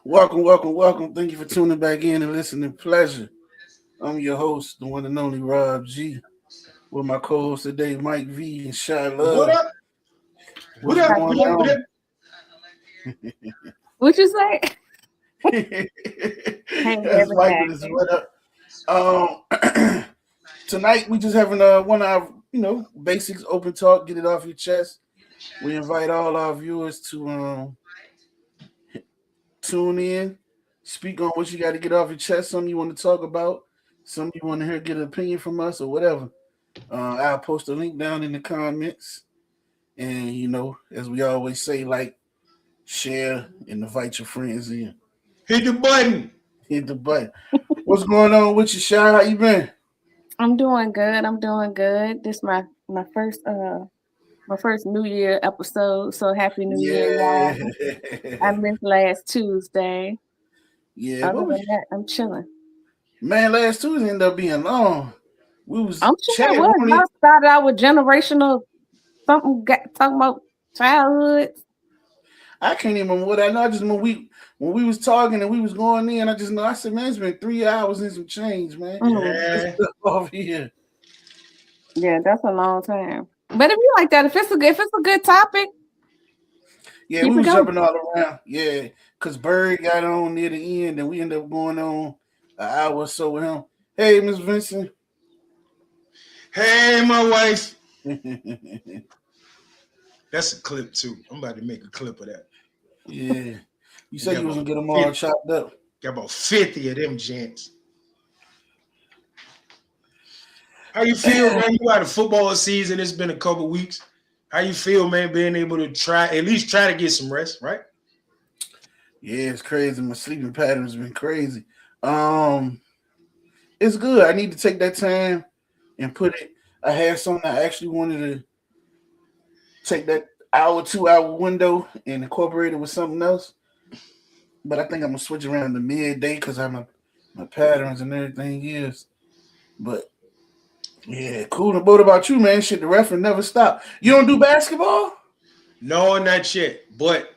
Welcome. Thank you for tuning back in and listening. Pleasure. I'm your host, the one and only Rob G. With my co-host today, Mike V and Shy What Love. up? What's going What on? up? What you say? That's Mike with his what up. Tonight we just having one of our basics open talk. Get it off your chest. We invite all our viewers to tune in, speak on what you got to get off your chest, something you want to talk about, something you want to hear, get an opinion from us, or whatever. I'll post a link down in the comments. And, as we always say, like, share, and invite your friends in. Hit the button. Hit the button. What's going on with you, Shy? How you been? I'm doing good. This my first New Year episode. So happy New Year, y'all. I missed last Tuesday. Yeah. Other than that, I'm chilling. Man, last Tuesday ended up being long. I'm sure it was. I started out with generational something talking about childhood. I can't even remember what I know. I just remember when we was talking and we was going in, I said, man, it's been 3 hours and some change, man. Yeah. Off here. Yeah, that's a long time. But if you like that, if it's a good topic. Yeah, we was jumping all around. Yeah, because Bird got on near the end and we ended up going on an hour or so with him. Hey, Miss Vincent. Hey, my wife. That's a clip too. I'm about to make a clip of that. Yeah. You said you was gonna get them all chopped up. Got about 50 of them gents. How you feel, man? You out of football season. It's been a couple weeks. How you feel, man, being able to at least try to get some rest, right? Yeah, it's crazy. My sleeping pattern's been crazy. It's good. I need to take that time and put it. I had something I actually wanted to take that hour, 2 hour window and incorporate it with something else. But I think I'm gonna switch around to midday because I'm my patterns and everything is. But yeah, cool. What about you, man? Shit, the referee never stopped. You don't do basketball? No, not yet. But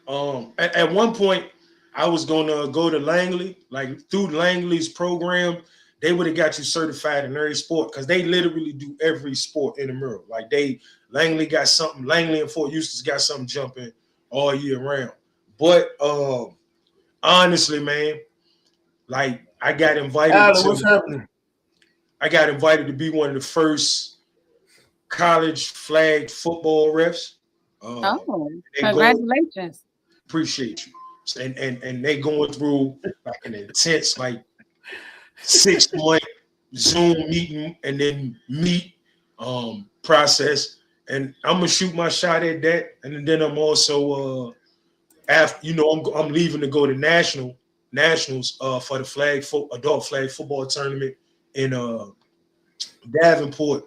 at one point, I was gonna go to Langley, like through Langley's program. They would have got you certified in every sport because they literally do every sport in the mirror. Like Langley got something. Langley and Fort Eustis got something jumping all year round. But honestly, man, like I got invited. What's happening? I got invited to be one of the first college flag football refs. Congratulations! Appreciate you. And they going through like an intense 6-month Zoom meeting and then meet process. And I'm gonna shoot my shot at that. And then I'm also I'm leaving to go to nationals for the adult flag football tournament in Davenport,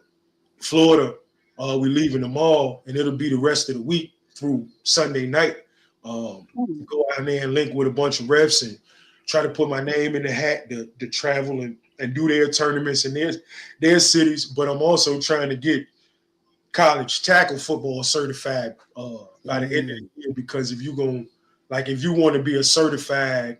Florida. We're leaving tomorrow, and it'll be the rest of the week through Sunday night. Go out there and link with a bunch of refs and try to put my name in the hat to travel and do their tournaments in their cities. But I'm also trying to get college tackle football certified by the end of the year, because if you want to be a certified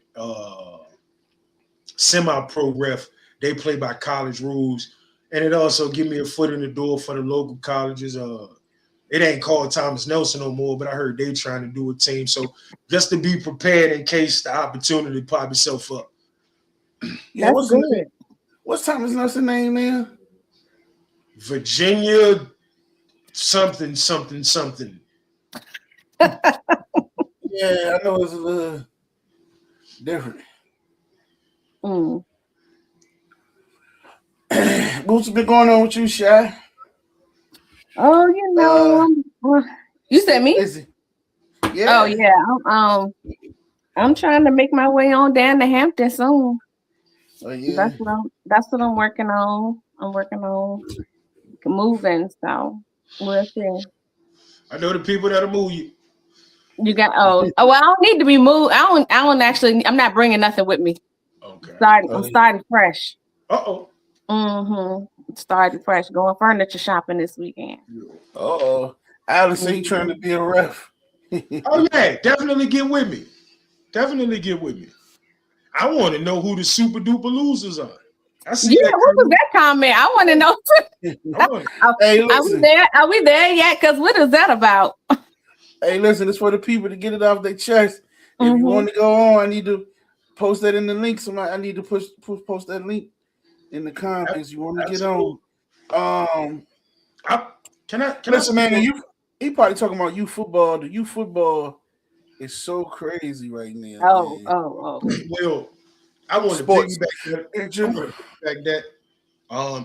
semi-pro ref, they play by college rules. And it also give me a foot in the door for the local colleges. It ain't called Thomas Nelson no more, but I heard they trying to do a team. So just to be prepared in case the opportunity pop itself up. Yeah, what's Thomas Nelson's name now? Virginia something. Yeah, I know it's a little different. What's been going on with you, Shy? Oh, you said me? Yeah. Oh yeah. I'm trying to make my way on down to Hampton soon. Oh yeah. That's what I'm working on. I'm working on moving, so we'll see. I know the people that'll move you. You got well, I don't need to be moved. I don't actually. I'm not bringing nothing with me. Okay. I'm starting fresh. Starting fresh. Going furniture shopping this weekend. Alice say you trying to be a ref. Oh yeah, definitely get with me. I want to know who the super duper losers are. I see Yeah, that. what was that comment? I want to know. Hey, are we there? Are we there yet? Because what is that about? Hey, listen, it's for the people to get it off their chest. If you want to go on, I need to post that in the link. I need to post that link in the comments. You want to get on? Listen, man. He probably talking about youth football. The youth football is so crazy right now. Well, I want to piggyback that.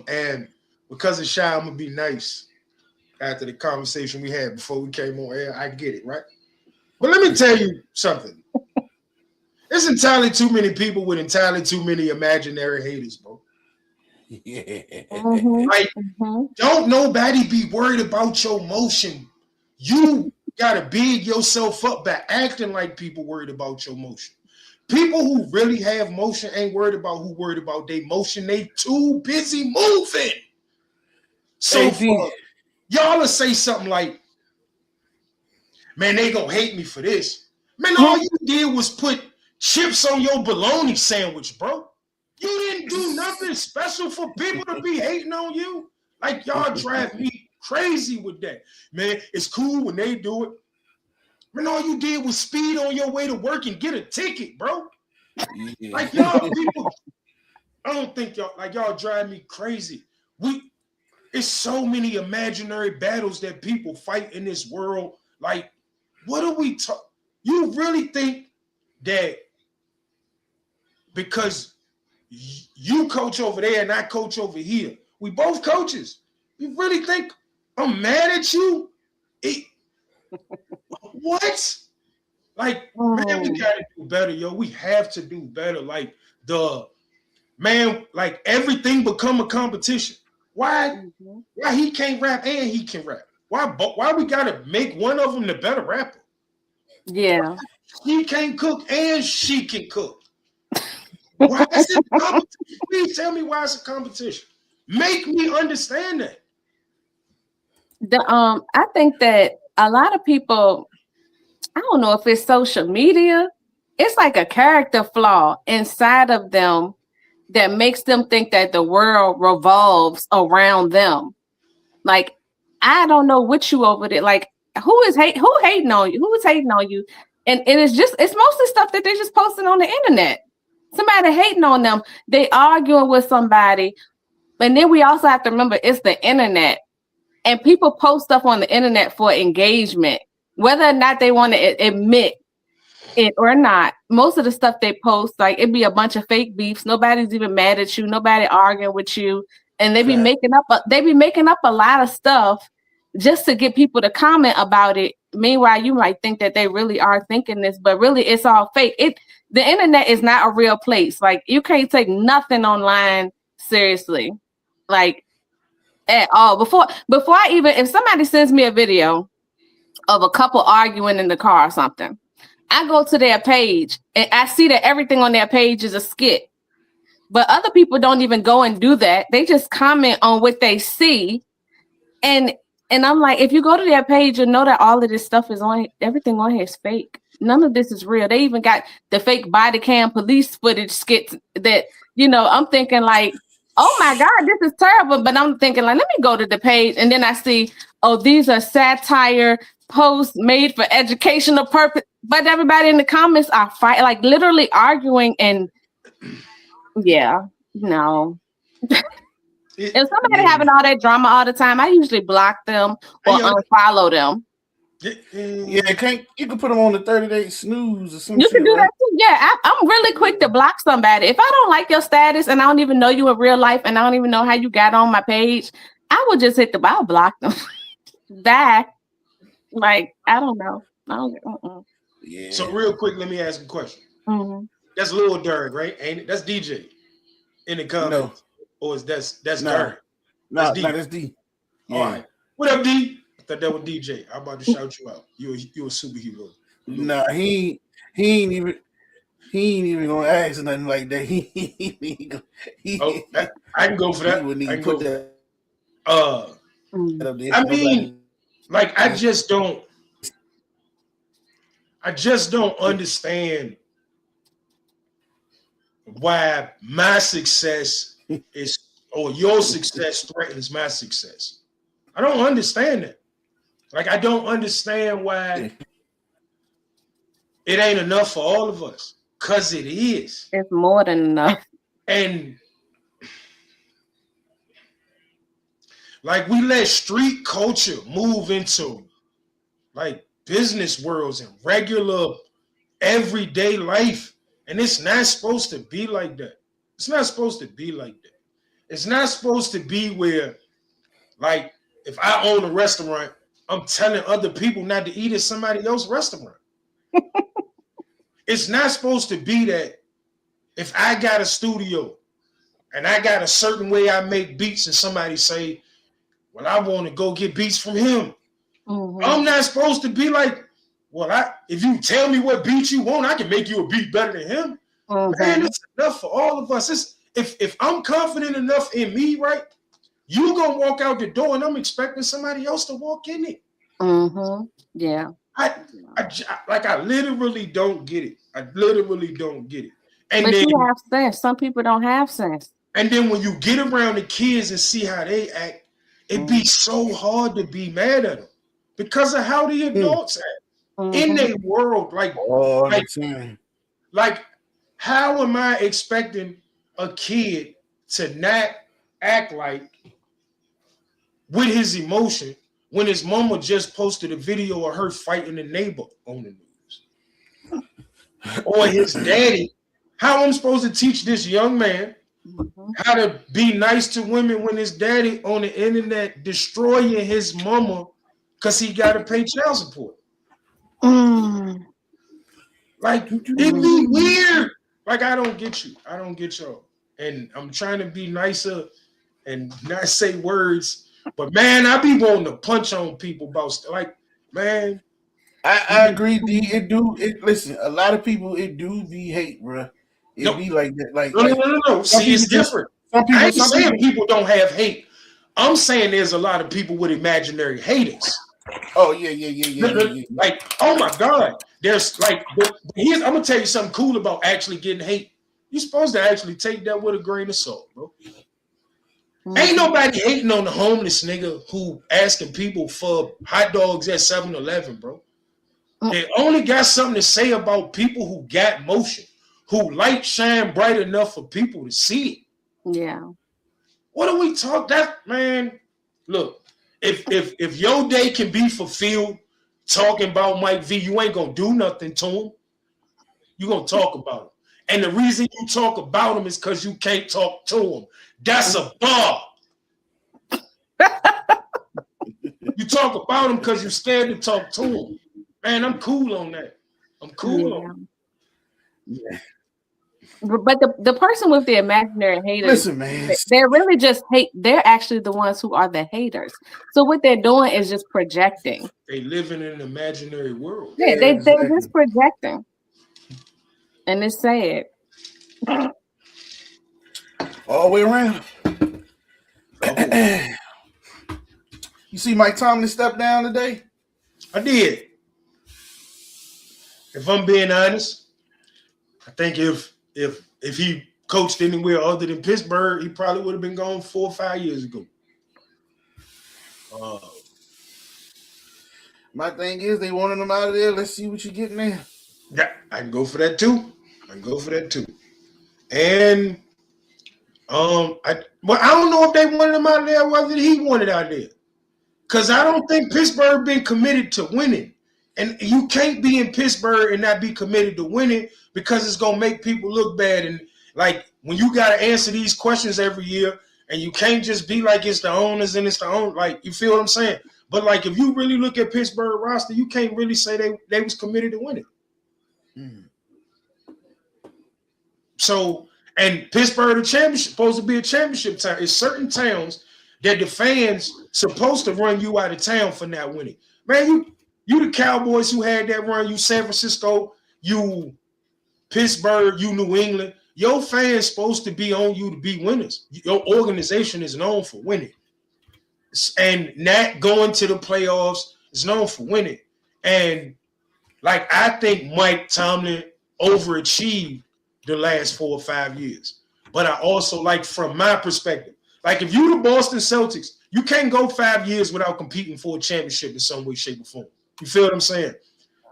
And because it's shy, I'm gonna be nice after the conversation we had before we came on air. I get it, right? But let me tell you something. There's entirely too many people with entirely too many imaginary haters, bro. Yeah. Don't nobody be worried about your motion. You gotta big yourself up by acting like people worried about your motion. People who really have motion ain't worried about who worried about their motion. They too busy moving. So y'all will say something like, man, they gonna hate me for this. Man, all you did was put chips on your bologna sandwich, bro. You didn't do nothing special for people to be hating on you. Like, y'all drive me crazy with that. Man, it's cool when they do it. Man, all you did was speed on your way to work and get a ticket, bro. Yeah. Like, y'all people, I don't think y'all drive me crazy. It's so many imaginary battles that people fight in this world. Like, what are we talking? You really think that because you coach over there and I coach over here, we both coaches, you really think I'm mad at you? What? Like, man, we gotta do better, yo. We have to do better. Like, like everything become a competition. Why he can't rap and he can rap? Why we gotta make one of them the better rapper? Yeah. He can't cook and she can cook. Why is it a competition? Please tell me why it's a competition. Make me understand that. I think that a lot of people, I don't know if it's social media, it's like a character flaw inside of them that makes them think that the world revolves around them. Like, I don't know what you over there. Like, who hating on you? Who is hating on you? And it's mostly stuff that they just posting on the internet. Somebody hating on them. They arguing with somebody. And then we also have to remember it's the internet. And people post stuff on the internet for engagement, whether or not they want to admit it or not. Most of the stuff they post, like, it'd be a bunch of fake beefs. Nobody's even mad at you. Nobody arguing with you. And they be making up a lot of stuff just to get people to comment about it. Meanwhile, you might think that they really are thinking this, but really it's all fake. The internet is not a real place. Like, you can't take nothing online seriously, like, at all. Before if somebody sends me a video of a couple arguing in the car or something, I go to their page and I see that everything on their page is a skit. But other people don't even go and do that. They just comment on what they see. And I'm like, if you go to their page, you know that all of this stuff is everything on here is fake. None of this is real. They even got the fake body cam police footage skits that, I'm thinking like, oh my God, this is terrible. But I'm thinking like, let me go to the page. And then I see, oh, these are satire posts made for educational purpose. But everybody in the comments are like literally arguing and yeah, no. If somebody having all that drama all the time, I usually block them or unfollow them. Yeah, you can put them on the 30-day snooze or something. You can do that too. Yeah, I'm really quick to block somebody. If I don't like your status and I don't even know you in real life and I don't even know how you got on my page, I will just I'll block them. That, like, I don't know. Yeah. So real quick, let me ask a question. Mm-hmm. That's Lil Durk, right? Ain't it? That's DJ in the comments. No. Or is that's Durk? No, that's D. Yeah. All right. What up, D? I thought that was DJ. I'm about to shout you out. You a superhero. Nah, he ain't even gonna ask nothing like that. I can go for that. I can put that. I mean, like, I just don't understand why my success is, or your success threatens my success. I don't understand that. Like, I don't understand why it ain't enough for all of us. Because it is. It's more than enough. And like, we let street culture move into like business worlds and regular everyday life. And it's not supposed to be like that. It's not supposed to be like that. It's not supposed to be where, like, if I own a restaurant, I'm telling other people not to eat at somebody else's restaurant. It's not supposed to be that if I got a studio and I got a certain way I make beats and somebody say, well, I want to go get beats from him. Mm-hmm. I'm not supposed to be like, well, if you tell me what beat you want, I can make you a beat better than him. Mm-hmm. Man, it's enough for all of us. If I'm confident enough in me, right, you gonna walk out the door and I'm expecting somebody else to walk in it. Mm-hmm. Yeah. I literally don't get it. I literally don't get it. And but then, you have sense. Some people don't have sense. And then when you get around the kids and see how they act, it be so hard to be mad at them because of how the adults act in their world. Like how am I expecting a kid to not act like with his emotion when his mama just posted a video of her fighting a neighbor on the news? Or his daddy, how I'm supposed to teach this young man how to be nice to women when his daddy on the internet destroying his mama because he got to pay child support? Like, it'd be weird. Like, I don't get you. I don't get y'all. And I'm trying to be nicer and not say words, but man, I be wanting to punch on people about stuff. Like, man, I agree, D. Listen, a lot of people, it do be hate, bro. It be like that. Like, no. See, it's different. I ain't saying people don't have hate. I'm saying there's a lot of people with imaginary haters. Oh, yeah. Like, oh my God. There's like, I'm gonna tell you something cool about actually getting hate. You're supposed to actually take that with a grain of salt, bro. Ain't nobody hating on the homeless nigga who asking people for hot dogs at 7-Eleven, bro. They only got something to say about people who got motion, who light shine bright enough for people to see it. Yeah. What are we talking? That, man, look, if your day can be fulfilled talking about Mike V, you ain't gonna do nothing to him. You're gonna talk about him. And the reason you talk about him is because you can't talk to him. That's a bar. You talk about him because you're scared to talk to him. Man, I'm cool on that. I'm cool on it. Yeah. But the person with the imaginary haters, listen, man, they're really just they're actually the ones who are the haters. So what they're doing is just projecting. They live in an imaginary world. Yeah, they're just projecting. And it's sad. All the way around. You see Mike Tomlin step down today? I did. If I'm being honest, I think if he coached anywhere other than Pittsburgh, he probably would have been gone 4 or 5 years ago. My thing is, they wanted him out of there. Let's see what you get there. Yeah, I can go for that too. And I don't know if they wanted him out of there, whether he wanted out there. Because I don't think Pittsburgh been committed to winning. And you can't be in Pittsburgh and not be committed to winning because it's going to make people look bad. And like when you got to answer these questions every year and you can't just be like it's the owners and it's the own, like, you feel what I'm saying? But like if you really look at Pittsburgh roster, you can't really say they was committed to winning. So, and Pittsburgh, the championship, supposed to be a championship town. It's certain towns that the fans supposed to run you out of town for not winning. Man, you the Cowboys who had that run, you San Francisco, you Pittsburgh, you New England. Your fans supposed to be on you to be winners. Your organization is known for winning. And not going to the playoffs is known for winning. And like I think Mike Tomlin overachieved the last 4 or 5 years. But I also like, from my perspective, like if you the Boston Celtics, you can't go 5 years without competing for a championship in some way, shape, or form. You feel what I'm saying?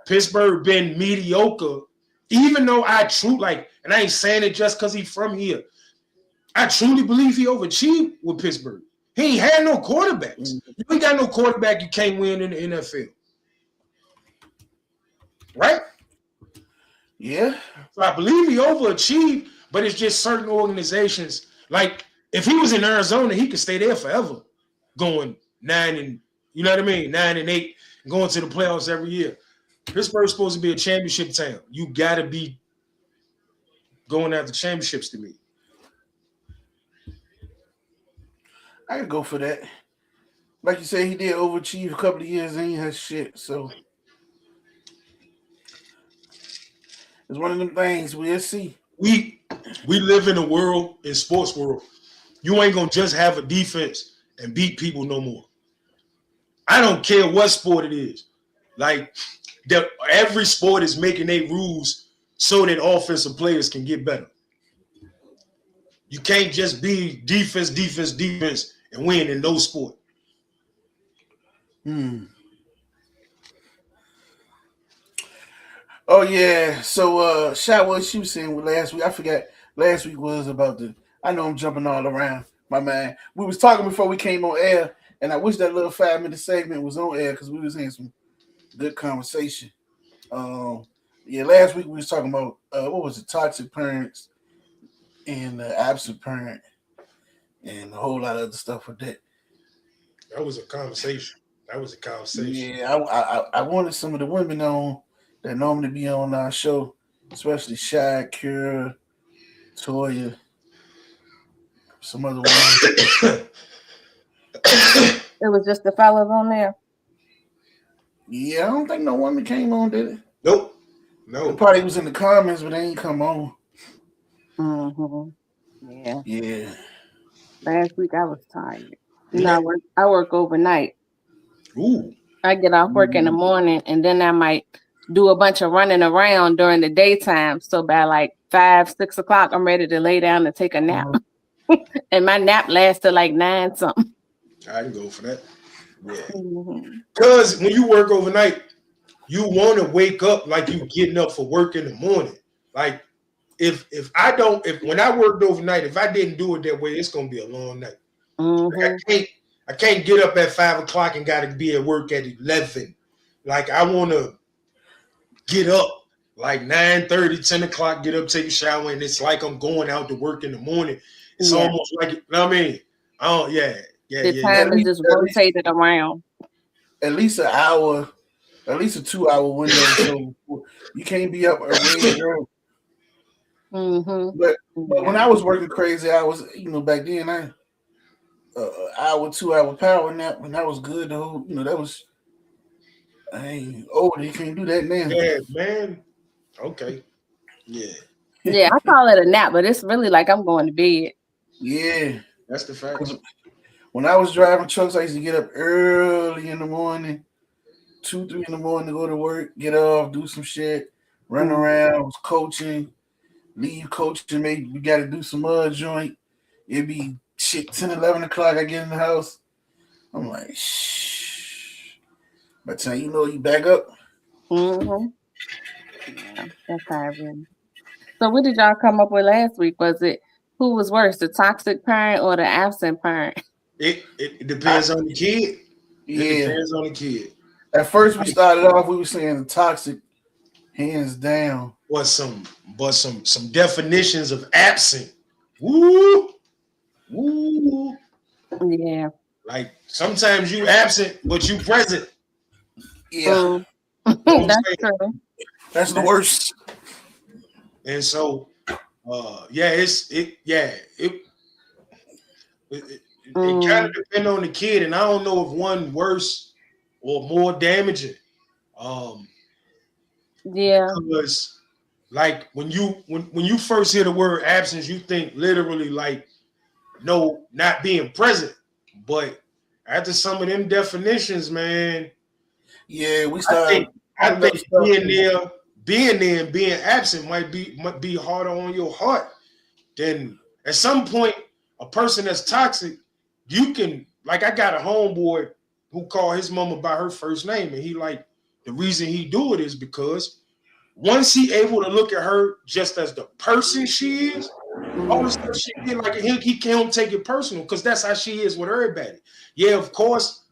Pittsburgh been mediocre, even though and I ain't saying it just because he's from here. I truly believe he overachieved with Pittsburgh. He ain't had no quarterbacks. You ain't got no quarterback, you can't win in the NFL. Right? Yeah. So I believe he overachieved, but it's just certain organizations. Like, if he was in Arizona, he could stay there forever, going 9-8, going to the playoffs every year. Pittsburgh's supposed to be a championship town. You got to be going after championships to me. I could go for that. Like you said, he did overachieve a couple of years and he has shit. So it's one of them things we'll see. We live in a world, in sports world, you ain't gonna just have a defense and beat people no more. I don't care what sport it is. Like, every sport is making their rules so that offensive players can get better. You can't just be defense, and win in no sport. Oh yeah. So Shot, what she was saying last week, I forgot last week was about I know I'm jumping all around, my man. We was talking before we came on air, and I wish that little 5-minute segment was on air because we was having some good conversation. Last week we was talking about what was it, toxic parents and absent parent and a whole lot of other stuff with that. That was a conversation. Yeah, I wanted some of the women on that normally be on our show, especially Shy, Kira, Toya, some other ones. It was just the fellas on there. Yeah, I don't think no woman came on, did it? Nope. No. It probably was in the comments, but they ain't come on. Yeah. Yeah. Last week I was tired. You know, I work overnight. Ooh. I get off work in the morning, and then I might do a bunch of running around during the daytime. So by like 5, 6 o'clock, I'm ready to lay down and take a nap. And my nap lasts till like 9 something. I can go for that. Yeah. Because when you work overnight, you want to wake up like you getting up for work in the morning. Like, when I worked overnight, if I didn't do it that way, it's gonna be a long night. Like, I can't get up at 5 o'clock and gotta be at work at 11. Like, I want to get up like 9:30, 10 o'clock, get up, take a shower, and it's like I'm going out to work in the morning. It's almost like, you know what I mean? Oh yeah. The time is just rotated around. At least an hour, at least a 2-hour window. So you can't be up early. But when I was working crazy hours, back then, I hour, 2-hour power nap, and that was good. The whole, that was. I ain't older. You can't do that now. Yeah, man. Okay. Yeah. Yeah, I call it a nap, but it's really like I'm going to bed. Yeah, that's the fact. When I was driving trucks, I used to get up early in the morning, 2, 3 in the morning to go to work, get off, do some shit, run around, was coaching, leave coaching, maybe we got to do some joint. It'd be 10, 11 o'clock, I get in the house. I'm like, shh. By the time you back up. Yeah, that's how I really. So what did y'all come up with last week? Was it who was worse, the toxic parent or the absent parent? It depends on the kid. It depends on the kid. At first, we started off. We were saying the toxic, hands down. But some definitions of absent. Woo. Yeah. Like sometimes you absent, but you present. Yeah, that's true. That's the worst. And so, it kind of depends on the kid, and I don't know if one worse or more damaging. Because like when you first hear the word absence, you think literally like not being present. But after some of them definitions, man, we started. I think being there and being absent might be harder on your heart. Then at some point, a person that's toxic, you can, like, I got a homeboy who called his mama by her first name, and he like, the reason he do it is because once he able to look at her just as the person she is, all the stuff she did, like he can't take it personal because that's how she is with everybody. Yeah, of course,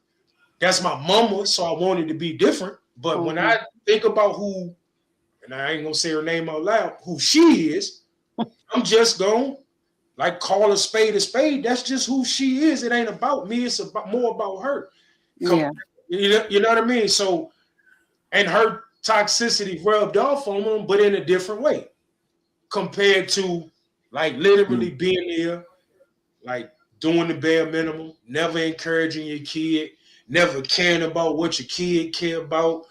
that's my mama, so I wanted to be different. But when I think about who, and I ain't gonna say her name out loud, who she is, I'm just gonna like call a spade a spade. That's just who she is. It ain't about me. It's about more about her. Yeah. You know what I mean? So, and her toxicity rubbed off on them, but in a different way compared to like literally being there, like doing the bare minimum, never encouraging your kid, never caring about what your kid care about.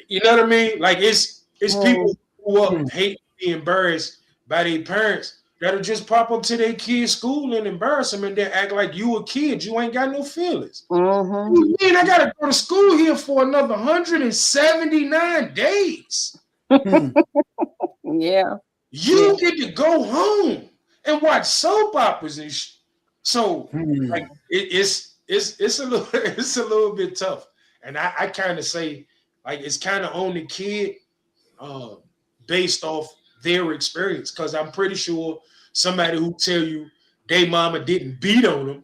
You know what I mean? Like it's people who up hate being embarrassed by their parents that'll just pop up to their kid's school and embarrass them and then act like you a kid. You ain't got no feelings. What do you mean I gotta go to school here for another 179 days? Yeah. You get to go home and watch soap operas and so like it's a little bit tough. And I kind of say like it's kind of on the kid based off their experience, because I'm pretty sure somebody who tell you they mama didn't beat on them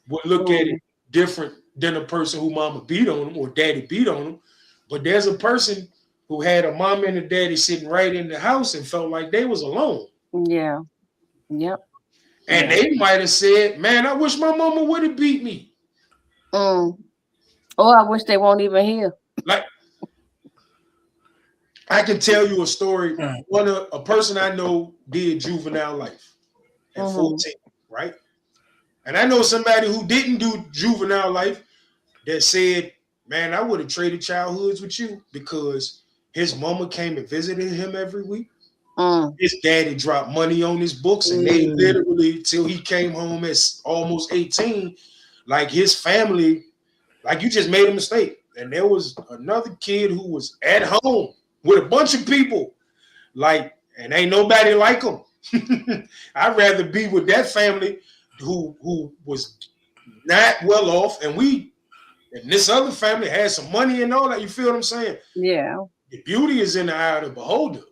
would look at it different than a person who mama beat on them or daddy beat on them. But there's a person who had a mama and a daddy sitting right in the house and felt like they was alone. Yeah. Yep. And they might have said, man, I wish my mama would have beat me. Or I wish they won't even hear. Like, I can tell you a story. A person I know did juvenile life at 14, right? And I know somebody who didn't do juvenile life that said, man, I would have traded childhoods with you because his mama came and visited him every week. His daddy dropped money on his books, and they literally, till he came home at almost 18, like his family, like you just made a mistake. And there was another kid who was at home with a bunch of people, like, and ain't nobody like him. I'd rather be with that family who was not well off, and this other family had some money and all that. You feel what I'm saying? Yeah. The beauty is in the eye of the beholder.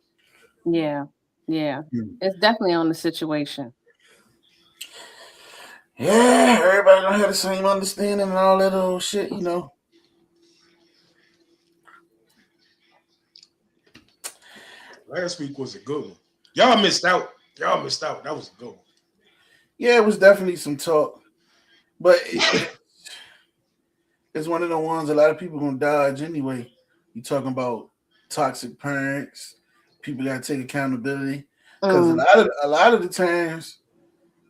Yeah. Yeah. It's definitely on the situation. Yeah, everybody don't have the same understanding and all that old shit, you know. Last week was a good one. Y'all missed out. That was a good one. Yeah, it was definitely some talk. But it's one of the ones a lot of people gonna dodge anyway. You talking about toxic parents, people gotta take accountability. Because a lot of the times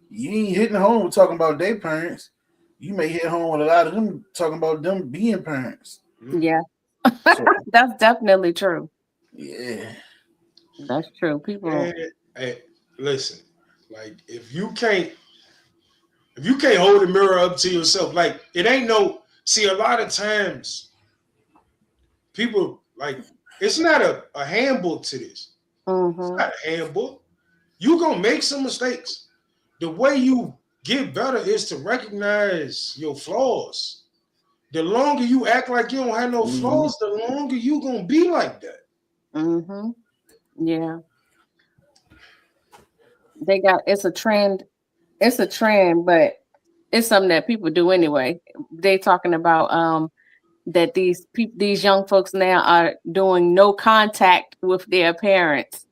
you ain't hitting home with talking about their parents. You may hit home with a lot of them talking about them being parents. Yeah. So, that's definitely true. Yeah. That's true. People hey, listen, like if you can't hold the mirror up to yourself, like it ain't no, see, a lot of times people like, it's not a handbook to this. It's not a handbook. You're gonna make some mistakes. The way you get better is to recognize your flaws. The longer you act like you don't have no flaws, the longer you gonna be like that. Yeah. It's a trend, but it's something that people do anyway. They talking about that these young folks now are doing no contact with their parents.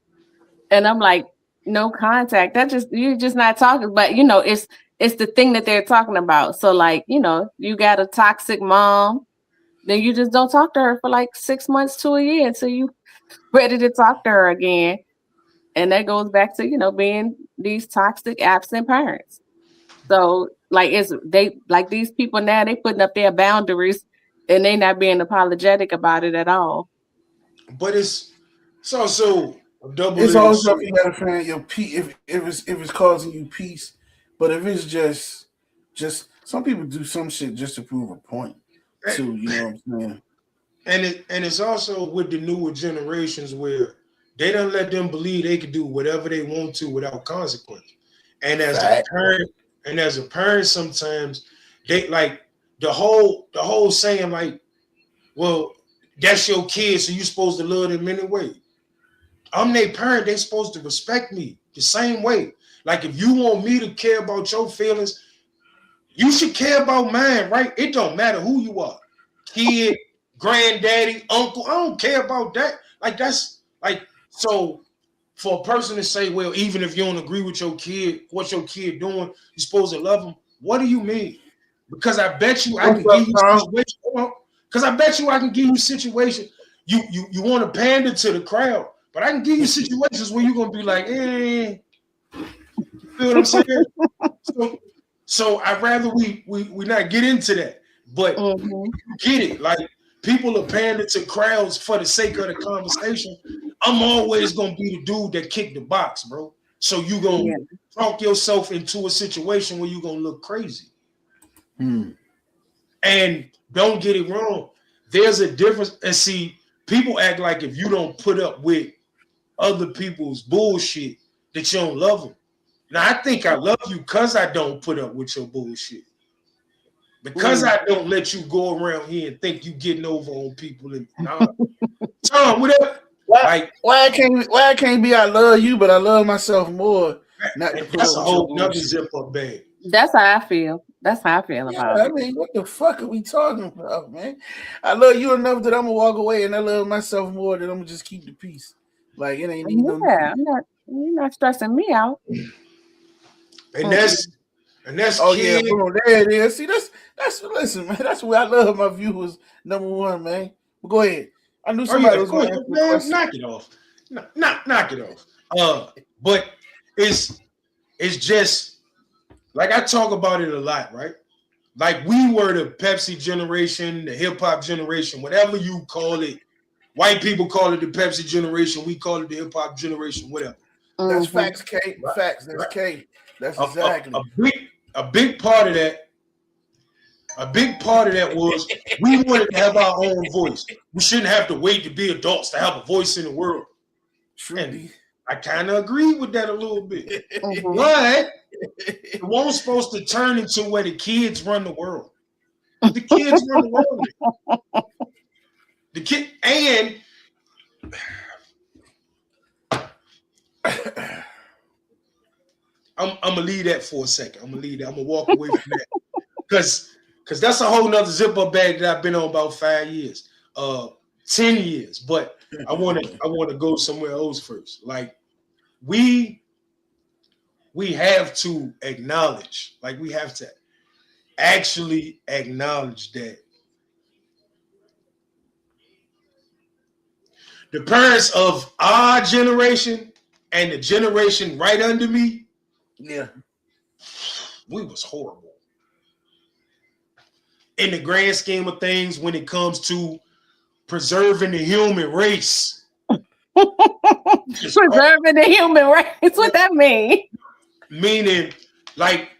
And I'm like, no contact. You're just not talking, but you know, it's the thing that they're talking about. So like, you know, you got a toxic mom, then you just don't talk to her for like 6 months to a year until you ready to talk to her again. And that goes back to, you know, being these toxic absent parents. So like these people now, they putting up their boundaries and they not being apologetic about it at all. But it's also a double. It's also you gotta find your peace if it's causing you peace. But if it's just some people do some shit just to prove a point too, you know what I'm saying? And it's also with the newer generations where they don't let them believe they can do whatever they want to without consequence. And as a parent, sometimes they like the whole saying like, well, that's your kid, so you're supposed to love them anyway. I'm their parent, they supposed to respect me the same way. Like if you want me to care about your feelings, you should care about mine, right? It don't matter who you are. Kid, granddaddy, uncle, I don't care about that. Like that's like so for a person to say, well, even if you don't agree with your kid, what your kid doing, you're supposed to love them. What do you mean? Because I bet you I can give you situation. Because I bet you I can give you situation. You want to pander to the crowd, but I can give you situations where you're gonna be like, you feel what I'm saying? So I'd rather we not get into that. But you get it. Like people are pandering to crowds for the sake of the conversation. I'm always gonna be the dude that kicked the box, bro. So you gonna talk yourself into a situation where you're gonna look crazy. And don't get it wrong. There's a difference. And see, people act like if you don't put up with other people's bullshit, that you don't love them. Now, I think I love you because I don't put up with your bullshit. Because I don't let you go around here and think you getting over on people. And Tom, whatever. Why I can't be I love you, but I love myself more. That's a whole nother zip up bag. That's how I feel. That's how I feel about it. I mean, what the fuck are we talking about, man? I love you enough that I'm gonna walk away, and I love myself more that I'm gonna just keep the peace. Like it ain't even you're not stressing me out. And that's yeah, boom, there it is. See, that's listen, man. That's where I love my viewers. Number one, man. But go ahead. I knew somebody was going to knock it off. Knock it off. But it's just like I talk about it a lot, right? Like we were the Pepsi generation, the hip hop generation, whatever you call it. White people call it the Pepsi generation. We call it the hip hop generation, whatever. That's facts, K. Facts. That's K. That's exactly a big part of that. A big part of that was we wanted to have our own voice. We shouldn't have to wait to be adults to have a voice in the world. And I kind of agree with that a little bit. But it wasn't supposed to turn into where the kids run the world. The kids run the world. The kid and I'm gonna leave that for a second. I'm gonna walk away from that because that's a whole nother zipper bag that I've been on about 5 years, 10 years. But I want to go somewhere else first. Like we have to acknowledge, like we have to actually acknowledge that the parents of our generation and the generation right under me, we was horrible. In the grand scheme of things, when it comes to preserving the human race. Preserving the human race? What that mean? Meaning, like,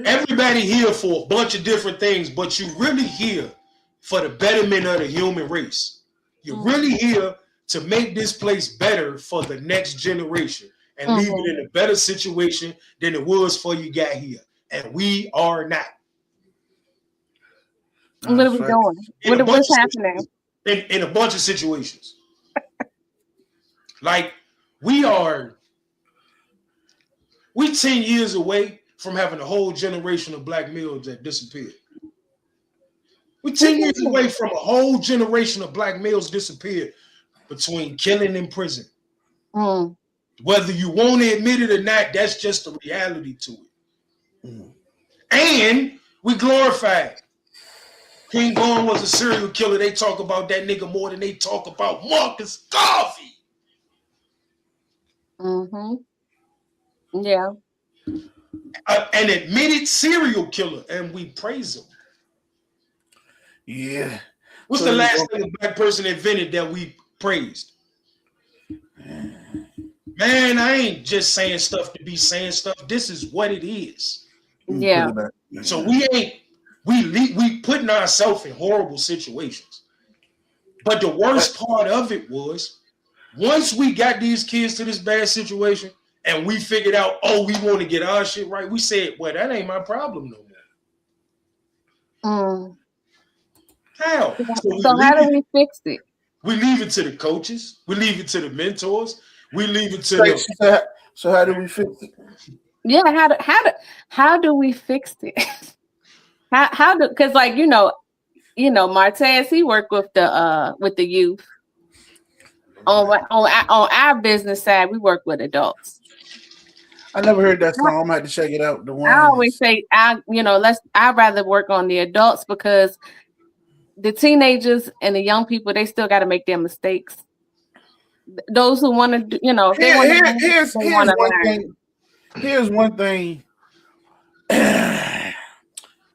everybody here for a bunch of different things, but you really here for the betterment of the human race. You're really here to make this place better for the next generation and leave it in a better situation than it was before you got here. And we are not. What are we doing? What's happening? In a bunch of situations. Like, we 10 years away from having a whole generation of black males that disappeared. We're 10 years away from a whole generation of black males disappeared between killing and prison. Whether you want to admit it or not, that's just the reality to it. And we glorified. King Von was a serial killer. They talk about that nigga more than they talk about Marcus Garvey. Yeah. An admitted serial killer, and we praise him. Yeah. What's the last thing a black person invented that we praised? Man, I ain't just saying stuff to be saying stuff. This is what it is. Yeah. So we putting ourselves in horrible situations. But the worst part of it was once we got these kids to this bad situation and we figured out, oh, we want to get our shit right, we said, well, that ain't my problem no more. How? So how do we fix it? We leave it to the coaches. We leave it to the mentors. We leave it to the. So how do we fix it? Yeah, how do we fix it? how do, because like you know Martez, he worked with the youth. On our business side, we work with adults. I never heard that song. I'm gonna have to check it out. I always say I'd rather work on the adults because the teenagers and the young people, they still got to make their mistakes. Those who want to do, here's one thing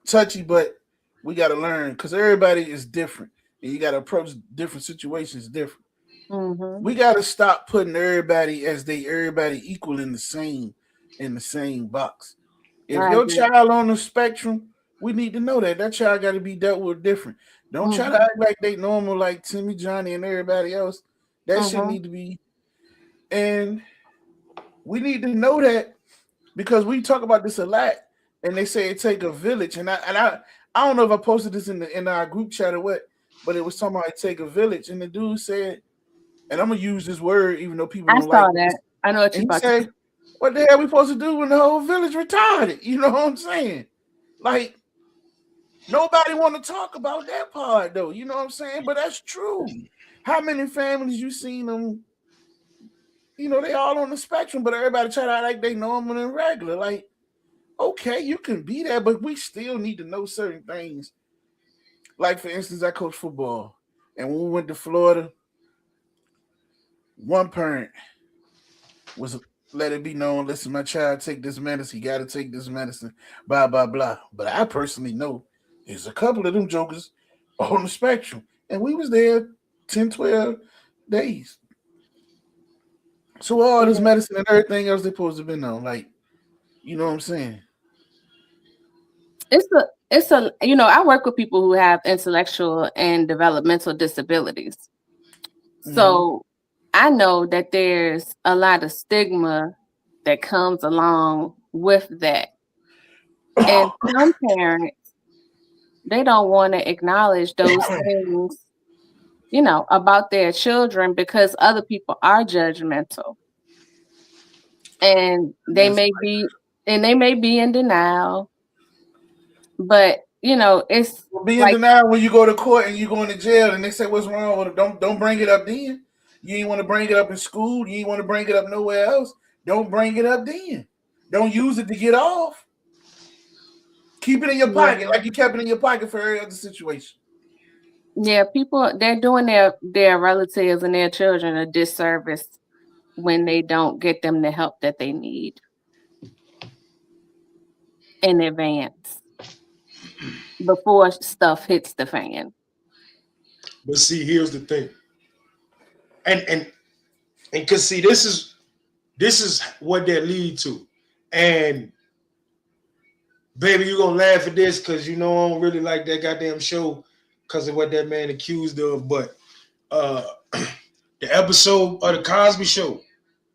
touchy, but we got to learn because everybody is different and you got to approach different situations different. Mm-hmm. We got to stop putting everybody equal in the same box. If your child on the spectrum, we need to know that child got to be dealt with different. Don't try to act like they normal like Timmy, Johnny, and everybody else. That shit need to be, and we need to know that because we talk about this a lot, and they say it take a village, and I don't know if I posted this in our group chat or what, but it was talking about it take a village, and the dude said, and I'm gonna use this word even though people don't like it. I know what you're about to say. What the hell are we supposed to do when the whole village retarded? You know what I'm saying? Like. Nobody want to talk about that part though, you know what I'm saying? But that's true. How many families you seen them? You know, they all on the spectrum, but everybody try to act like they normal and regular. Like, okay, you can be there, but we still need to know certain things. Like, for instance, I coach football, and when we went to Florida, one parent was let it be known, listen, my child take this medicine, he got to take this medicine, blah, blah, blah. But I personally know there's a couple of them jokers on the spectrum. And we was there 10, 12 days. So all this medicine and everything else they're supposed to be on. Like, you know what I'm saying? It's a I work with people who have intellectual and developmental disabilities. So I know that there's a lot of stigma that comes along with that. And some parents, they don't want to acknowledge those things, about their children because other people are judgmental. And they may be in denial. But it's be in denial when you go to court and you go into jail and they say what's wrong with it. Don't bring it up then. You ain't want to bring it up in school. You ain't want to bring it up nowhere else. Don't bring it up then. Don't use it to get off. Keep it in your pocket like you kept it in your pocket for every other situation. Yeah, people, they're doing their relatives and their children a disservice when they don't get them the help that they need in advance before stuff hits the fan. But see, here's the thing. And because see, this is what that lead to. And baby, you're gonna laugh at this because I don't really like that goddamn show because of what that man accused of. But the episode of the Cosby Show,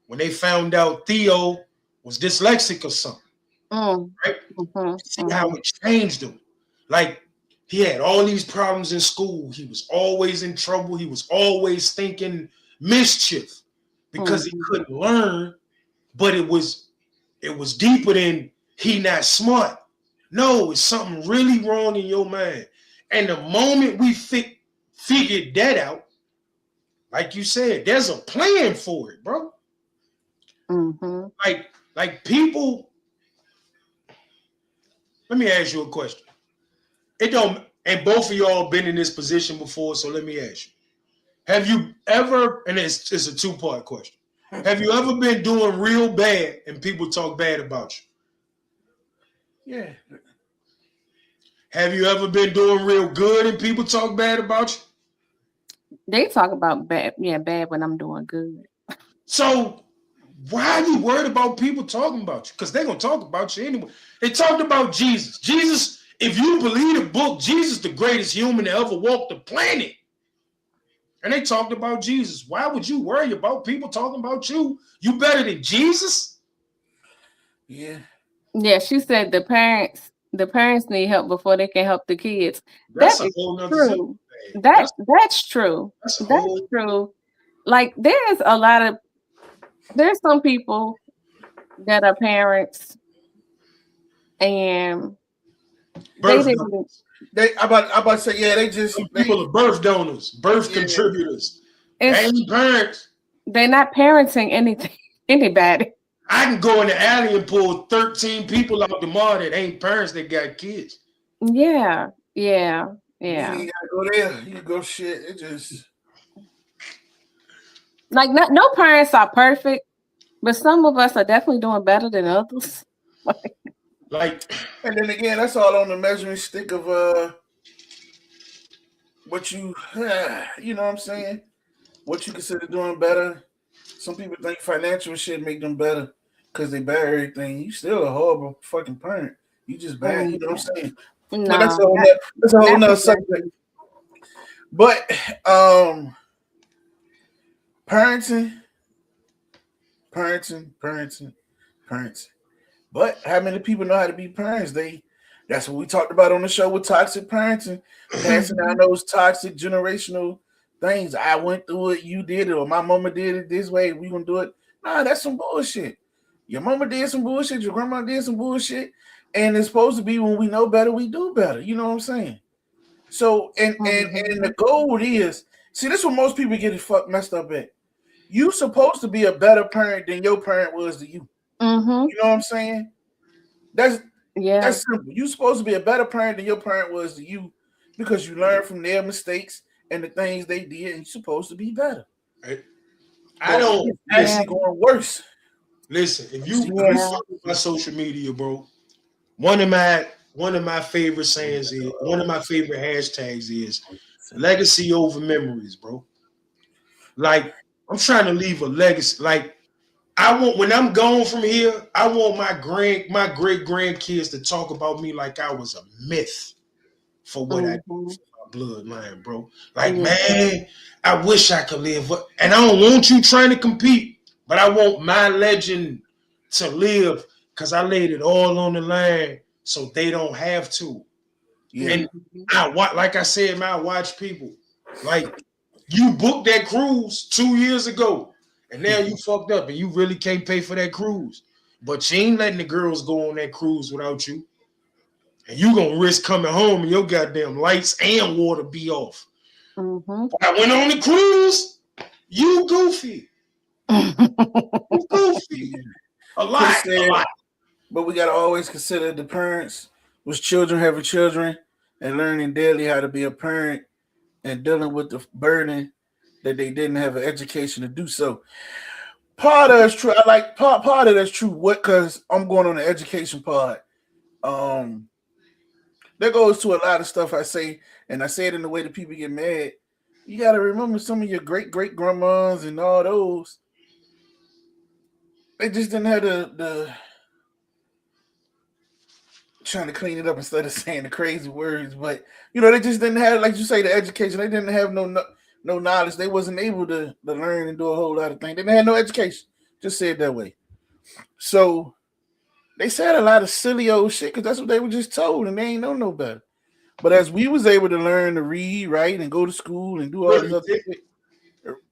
when they found out Theo was dyslexic or something, right? See how it changed him. Like he had all these problems in school. He was always in trouble. He was always thinking mischief because he couldn't learn. But it was deeper than he not smart. No, it's something really wrong in your mind. And the moment we figured that out, like you said, there's a plan for it, bro. Like people. Let me ask you a question. And both of y'all been in this position before, so let me ask you. Have you ever, and it's a two-part question. Have you ever been doing real bad and people talk bad about you? Yeah. Have you ever been doing real good and people talk bad about you? They talk about bad when I'm doing good. So why are you worried about people talking about you? Because they're going to talk about you anyway. They talked about Jesus. Jesus, if you believe the book, Jesus, the greatest human to ever walk the planet. and they talked about Jesus. Why would you worry about people talking about you? You better than Jesus? Yeah. Yeah, she said the parents need help before they can help the kids. That's That a is whole nother true. thing. That's true. That's a That's whole true. Like there's some people that are parents and they birth didn't. donors. I'm about to say, yeah, Some people are birth donors, birth contributors. They ain't parents. They're not parenting anybody. I can go in the alley and pull 13 people out the mall that ain't parents that got kids. Yeah. You ain't gotta go there. You go shit. It just like no parents are perfect, but some of us are definitely doing better than others. Like, and then again, that's all on the measuring stick of what you you know what I'm saying? What you consider doing better. Some people think financial shit make them better because they bad everything. You still a horrible fucking parent. You just bad, you know what I'm saying? No, But that's a whole nother subject. But parenting. But how many people know how to be parents? That's what we talked about on the show with toxic parenting, passing down those toxic generational things. I went through it, you did it, or my mama did it this way. We gonna do it. Nah, that's some bullshit. Your mama did some bullshit, your grandma did some bullshit, and it's supposed to be when we know better, we do better. You know what I'm saying? So and the goal is, see, this is what most people get it messed up at. You supposed to be a better parent than your parent was to you. Mm-hmm. You know what I'm saying? That's simple. You're supposed to be a better parent than your parent was to you because you learn from their mistakes and the things they did, and you're supposed to be better. Right? I don't actually going worse. Listen, if you fuck with my social media, bro, one of my favorite sayings is, one of my favorite hashtags is legacy over memories, bro. Like, I'm trying to leave a legacy. Like, I want, when I'm gone from here, I want my great grandkids to talk about me like I was a myth for what I did for my bloodline, bro. Like, man, I wish I could live. And I don't want you trying to compete, but I want my legend to live because I laid it all on the line so they don't have to. Yeah. And like I said, man, I watch people. Like, you booked that cruise 2 years ago. And now you fucked up and you really can't pay for that cruise. But you ain't letting the girls go on that cruise without you. And you gonna risk coming home and your goddamn lights and water be off. Mm-hmm. But I went on the cruise. You goofy. You goofy. A lot. But we gotta always consider the parents was children having children and learning daily how to be a parent and dealing with the burden that they didn't have an education to do so. Part of that's true. I like part of that's true. What? Because I'm going on the education part. That goes to a lot of stuff I say, and I say it in the way that people get mad. You got to remember some of your great grandmas and all those. They just didn't have the trying to clean it up instead of saying the crazy words, but they just didn't have, like you say, the education. They didn't have no knowledge. They wasn't able to learn and do a whole lot of things. They didn't have no education. Just say it that way. So they said a lot of silly old shit because that's what they were just told, and they ain't know no better. But as we was able to learn to read, write, and go to school and do all this other shit,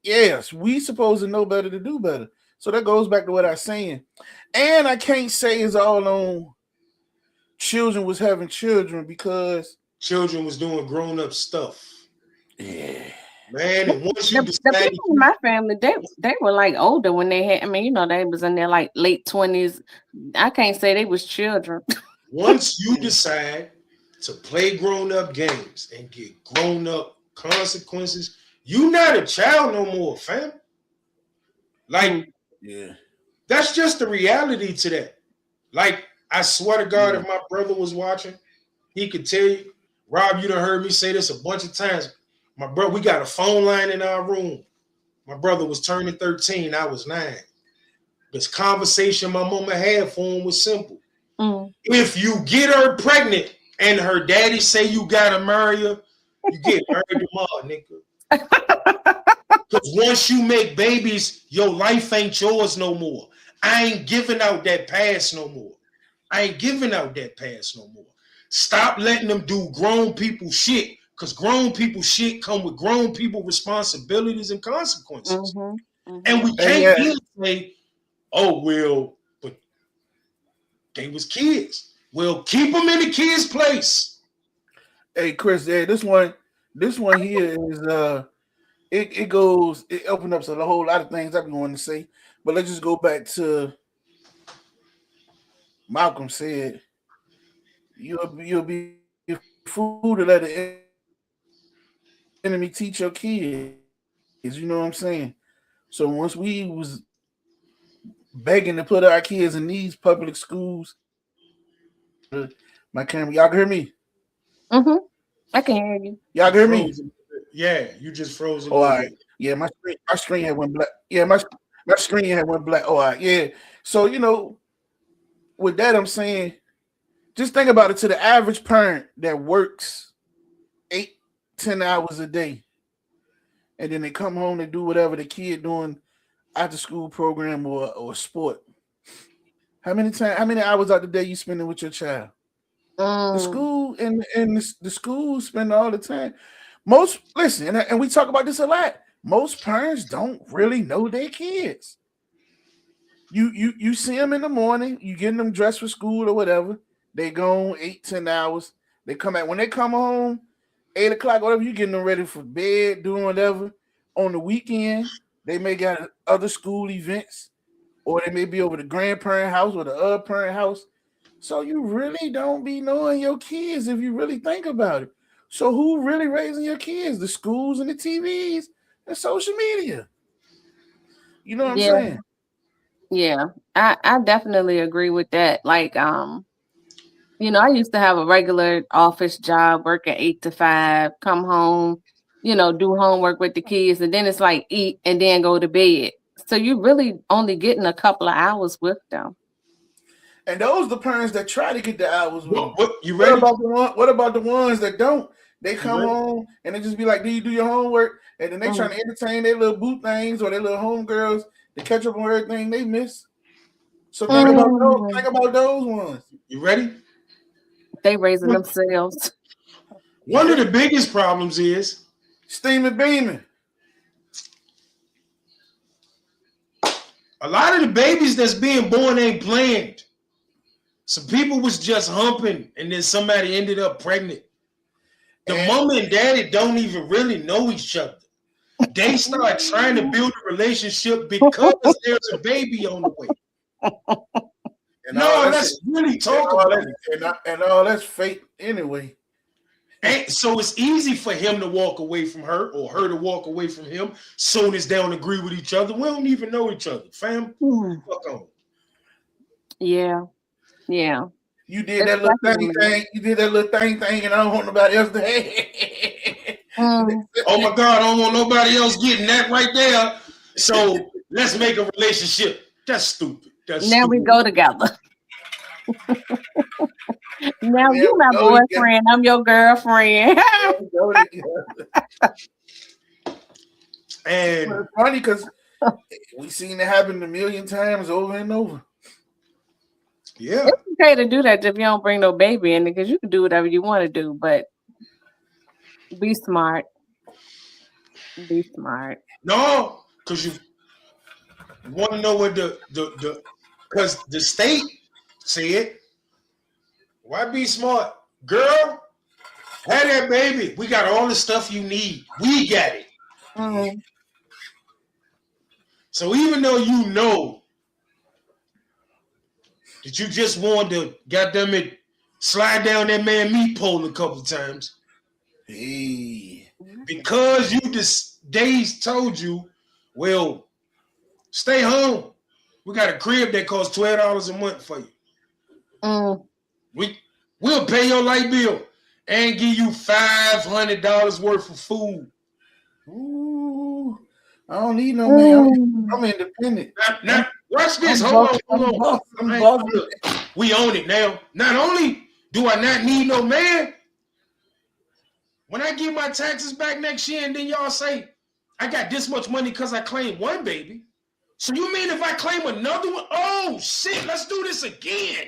yes, we supposed to know better to do better. So that goes back to what I was saying. And I can't say it's all on children was having children because children was doing grown-up stuff. Yeah. Man, and once you the people in my family, they were like older when they had. I mean, they was in their like late 20s. I can't say they was children. Once you decide to play grown-up games and get grown-up consequences, you not a child no more, fam. Like, that's just the reality to that. Like, I swear to God, if my brother was watching, he could tell you, Rob, you done heard me say this a bunch of times. My brother, we got a phone line in our room. My brother was turning 13. I was 9. This conversation my mama had for him was simple. If you get her pregnant and her daddy say you gotta marry her, you get married tomorrow, nigga. Because once you make babies, your life ain't yours no more. I ain't giving out that pass no more. Stop letting them do grown people shit, because grown people shit come with grown people responsibilities and consequences. And we can't really say, oh, well, but they was kids. Well, keep them in the kids' place. Hey, Chris, this one here is it opens up to a whole lot of things I've been wanting to say. But let's just go back to Malcolm said, you'll be a fool to let the enemy teach your kids. You know what I'm saying? So once we was begging to put our kids in these public schools, my camera, y'all can hear me? I can hear you. Y'all can hear me? Yeah, you just froze. All right. Yeah, my screen had went black. Yeah, my screen had went black. All right. Yeah. So, with that, I'm saying, just think about it, to the average parent that works 8-10 hours a day, and then they come home and do whatever the kid doing after school program or sport. How many hours out the day you spending with your child? The school and the school spend all the time. Listen, and we talk about this a lot. Most parents don't really know their kids. You see them in the morning, you getting them dressed for school or whatever. They go 8-10 hours. They come out when they come home, 8 o'clock, whatever. You getting them ready for bed, doing whatever. On the weekend, they may got other school events, or they may be over the grandparent house or the other parent house. So you really don't be knowing your kids if you really think about it. So who really raising your kids? The schools and the TVs and social media. You know what I'm saying? Yeah, I definitely agree with that. Like, I used to have a regular office job, working 8 to 5, come home, do homework with the kids, and then it's like eat and then go to bed. So you really only getting a couple of hours with them. And those are the parents that try to get the hours with them. What about the ones that don't? They come home and they just be like, "Do you do your homework?" And then they trying to entertain their little boot things or their little homegirls to catch up on everything they miss. So think about those ones. You ready? They raising themselves. One of the biggest problems is steaming beaming. A lot of the babies that's being born ain't planned. Some people was just humping and then somebody ended up pregnant. The mama and daddy don't even really know each other. They start trying to build a relationship because there's a baby on the way. Let's really talk about it. And all that's fake anyway. And so it's easy for him to walk away from her or her to walk away from him soon as they don't agree with each other. We don't even know each other, fam. Fuck on. Yeah. You did that little thing. You did that little thing, and I don't want nobody else to. Oh my God, I don't want nobody else getting that right there. So let's make a relationship. That's stupid. Now we go together. Now you my boyfriend, I'm your girlfriend. And it's funny because we seen it happen a million times over and over. Yeah, it's okay to do that if you don't bring no baby in, because you can do whatever you want to do, but be smart. Be smart. No, because you want to know what because the state said, why be smart? Girl, have that baby. We got all the stuff you need. We got it. Mm-hmm. So even though you know that you just wanted to, goddamn it, slide down that man meat pole a couple times, because you days told you, well, stay home. We got a crib that costs $12 a month for you. We'll pay your light bill and give you $500 worth of food. Ooh, I don't need no man. I'm independent. Now watch this. Hold on. Look, we own it now. Not only do I not need no man, when I get my taxes back next year, and then y'all say I got this much money because I claimed one baby. So you mean if I claim another one? Oh shit, let's do this again.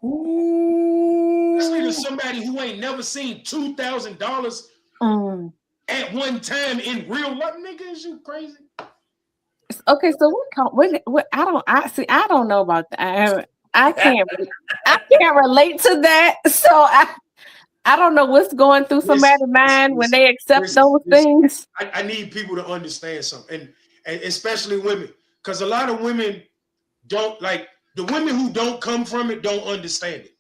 Ooh. Especially to somebody who ain't never seen $2,000 at one time in real life. Nigga, is you crazy? Okay, so what I don't know about that. I can't relate to that. So I don't know what's going through somebody's mind when they accept those things. I need people to understand something, and especially women, because a lot of women don't like the women who don't come from it don't understand it.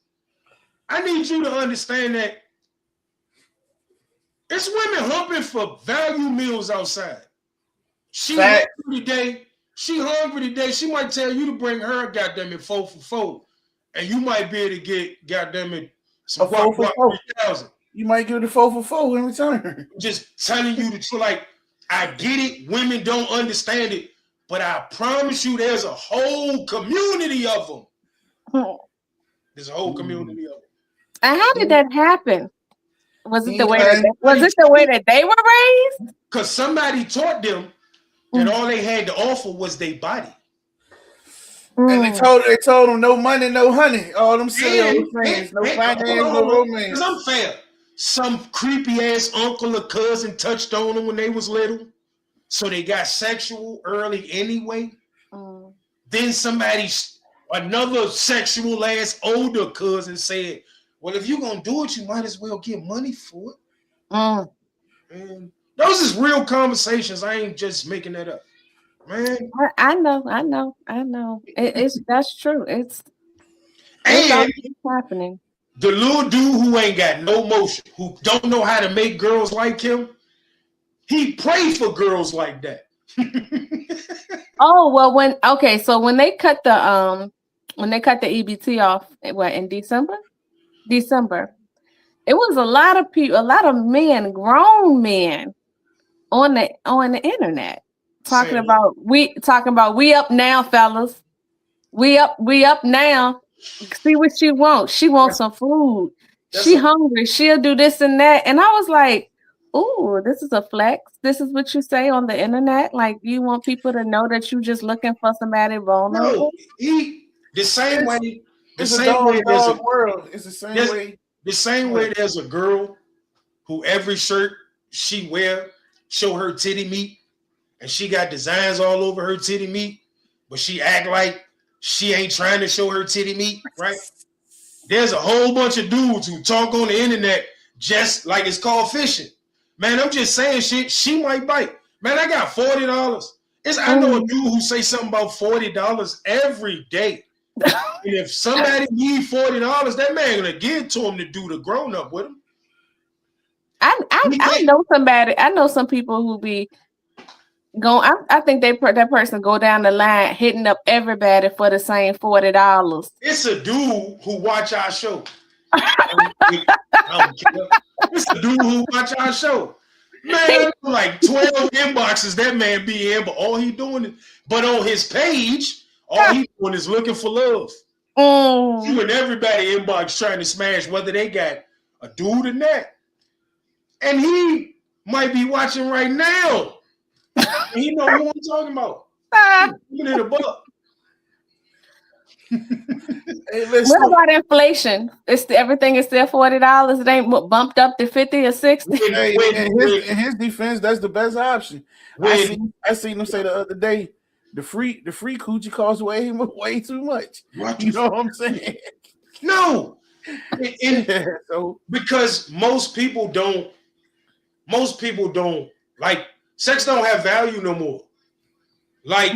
I need you to understand that it's women humping for value meals outside. She hungry today. She might tell you to bring her goddamn it 4 for 4, and you might be able to get goddamn it some 4 for 4. 3,000. You might give it a 4 for 4 in return. Just telling you the truth. Like, I get it. Women don't understand it, but I promise you, there's a whole community of them. There's a whole community of them. And how did that happen? Was it the way that they were raised? Because somebody taught them that all they had to offer was their body. And they told them no money, no honey. All them silly things, no finance, no romance. Because I'm fair. Some creepy ass uncle or cousin touched on them when they was little, so they got sexual early anyway. Then another sexual ass older cousin said, well, if you're going to do it, you might as well get money for it. And those is real conversations. I ain't just making that up. Man. I know. That's true. It's happening. The little dude who ain't got no motion, who don't know how to make girls like him, he prayed for girls like that. Oh, well, so when they cut the EBT off, in December, it was a lot of people, a lot of men, grown men, on the internet talking about we up now, fellas. We up now. See what she wants. She wants some food. She hungry. She'll do this and that. And I was like, ooh, this is a flex. This is what you say on the internet. Like, you want people to know that you just looking for somebody vulnerable. No, the same way there's a girl who every shirt she wear show her titty meat, and she got designs all over her titty meat, but she act like she ain't trying to show her titty meat, right? There's a whole bunch of dudes who talk on the internet just like it's called fishing. Man, I'm just saying shit. She might bite. Man, I got $40. I know a dude who say something about $40 every day. And if somebody need $40, that man gonna give it to him to do the grown up with him. I know somebody. I know some people who be going. I think that person go down the line hitting up everybody for the same $40. It's a dude who watch our show. I don't care. It's a dude who watch our show. Man, like 12 inboxes that man be in, but all he doing but on his page, all he doing is looking for love. You and everybody inbox trying to smash whether they got a dude or not. And he might be watching right now. And he know who I'm talking about. Give it a buck. Hey, what about inflation? Everything is still $40. It ain't bumped up to 50 or 60. In his defense, that's the best option. I seen him say the other day, the free coochie costs way too much. You know what I'm saying? No. Because most people don't like sex don't have value no more. Like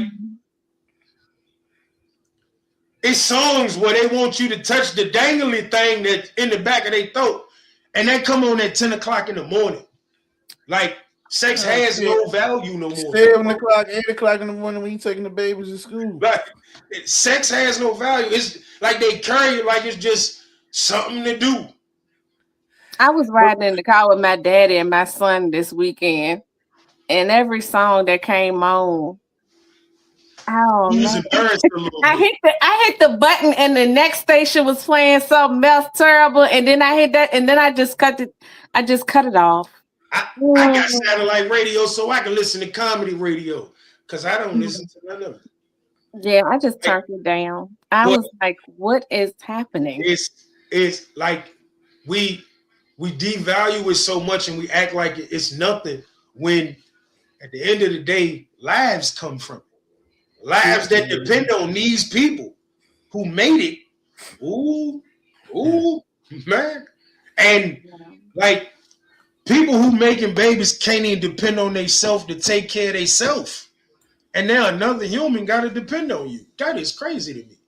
it's songs where they want you to touch the dangly thing that's in the back of their throat, and they come on at 10 o'clock in the morning. Like sex has no value no more. 7 o'clock, 8 o'clock in the morning when you taking the babies to school. Like sex has no value. It's like they carry it like it's just something to do. I was riding in the car with my daddy and my son this weekend, and every song that came on, Oh He was man. embarrassed a little I bit. hit the button and the next station was playing something else terrible. And then I hit that and then I just cut it off. I got satellite radio so I can listen to comedy radio because I don't listen to none of it. Yeah, I just turned it down. I But was like, what is happening? it's like we devalue it so much and we act like it's nothing when at the end of the day, lives come from it. Lives that depend on these people who made it. Ooh, man. And like people who making babies can't even depend on themselves to take care of themselves. And now another human got to depend on you. That is crazy to me.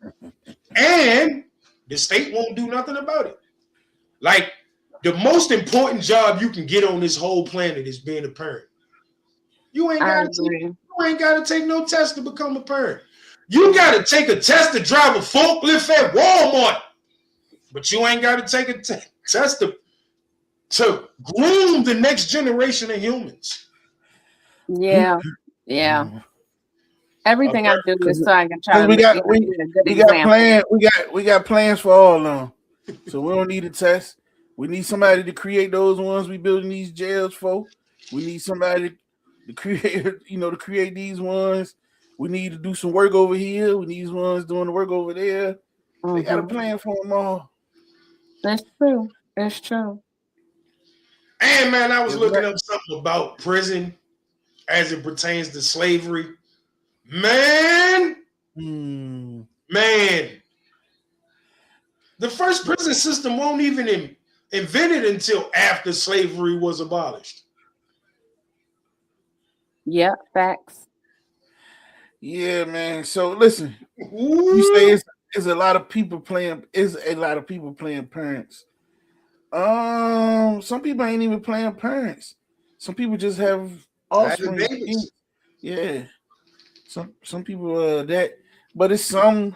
And the state won't do nothing about it. Like the most important job you can get on this whole planet is being a parent. You ain't got to take no test to become a parent. You got to take a test to drive a forklift at Walmart, but you ain't got to take a test to groom the next generation of humans. Yeah. Everything I do is so I can try to we got plans for all of them. So we don't need a test. We need somebody to create those ones we building these jails for. We need somebody to create these ones. We need to do some work over here. We need these ones doing the work over there. They got a plan for them all. That's true. That's true. And man, I was looking up something about prison as it pertains to slavery. Man, the first prison system won't even invented until after slavery was abolished. Yeah, facts. Yeah, man. So listen, you say it's a lot of people playing. Is a lot of people playing parents. Some people ain't even playing parents. Some people just have offspring. Yeah. Some people that, but it's some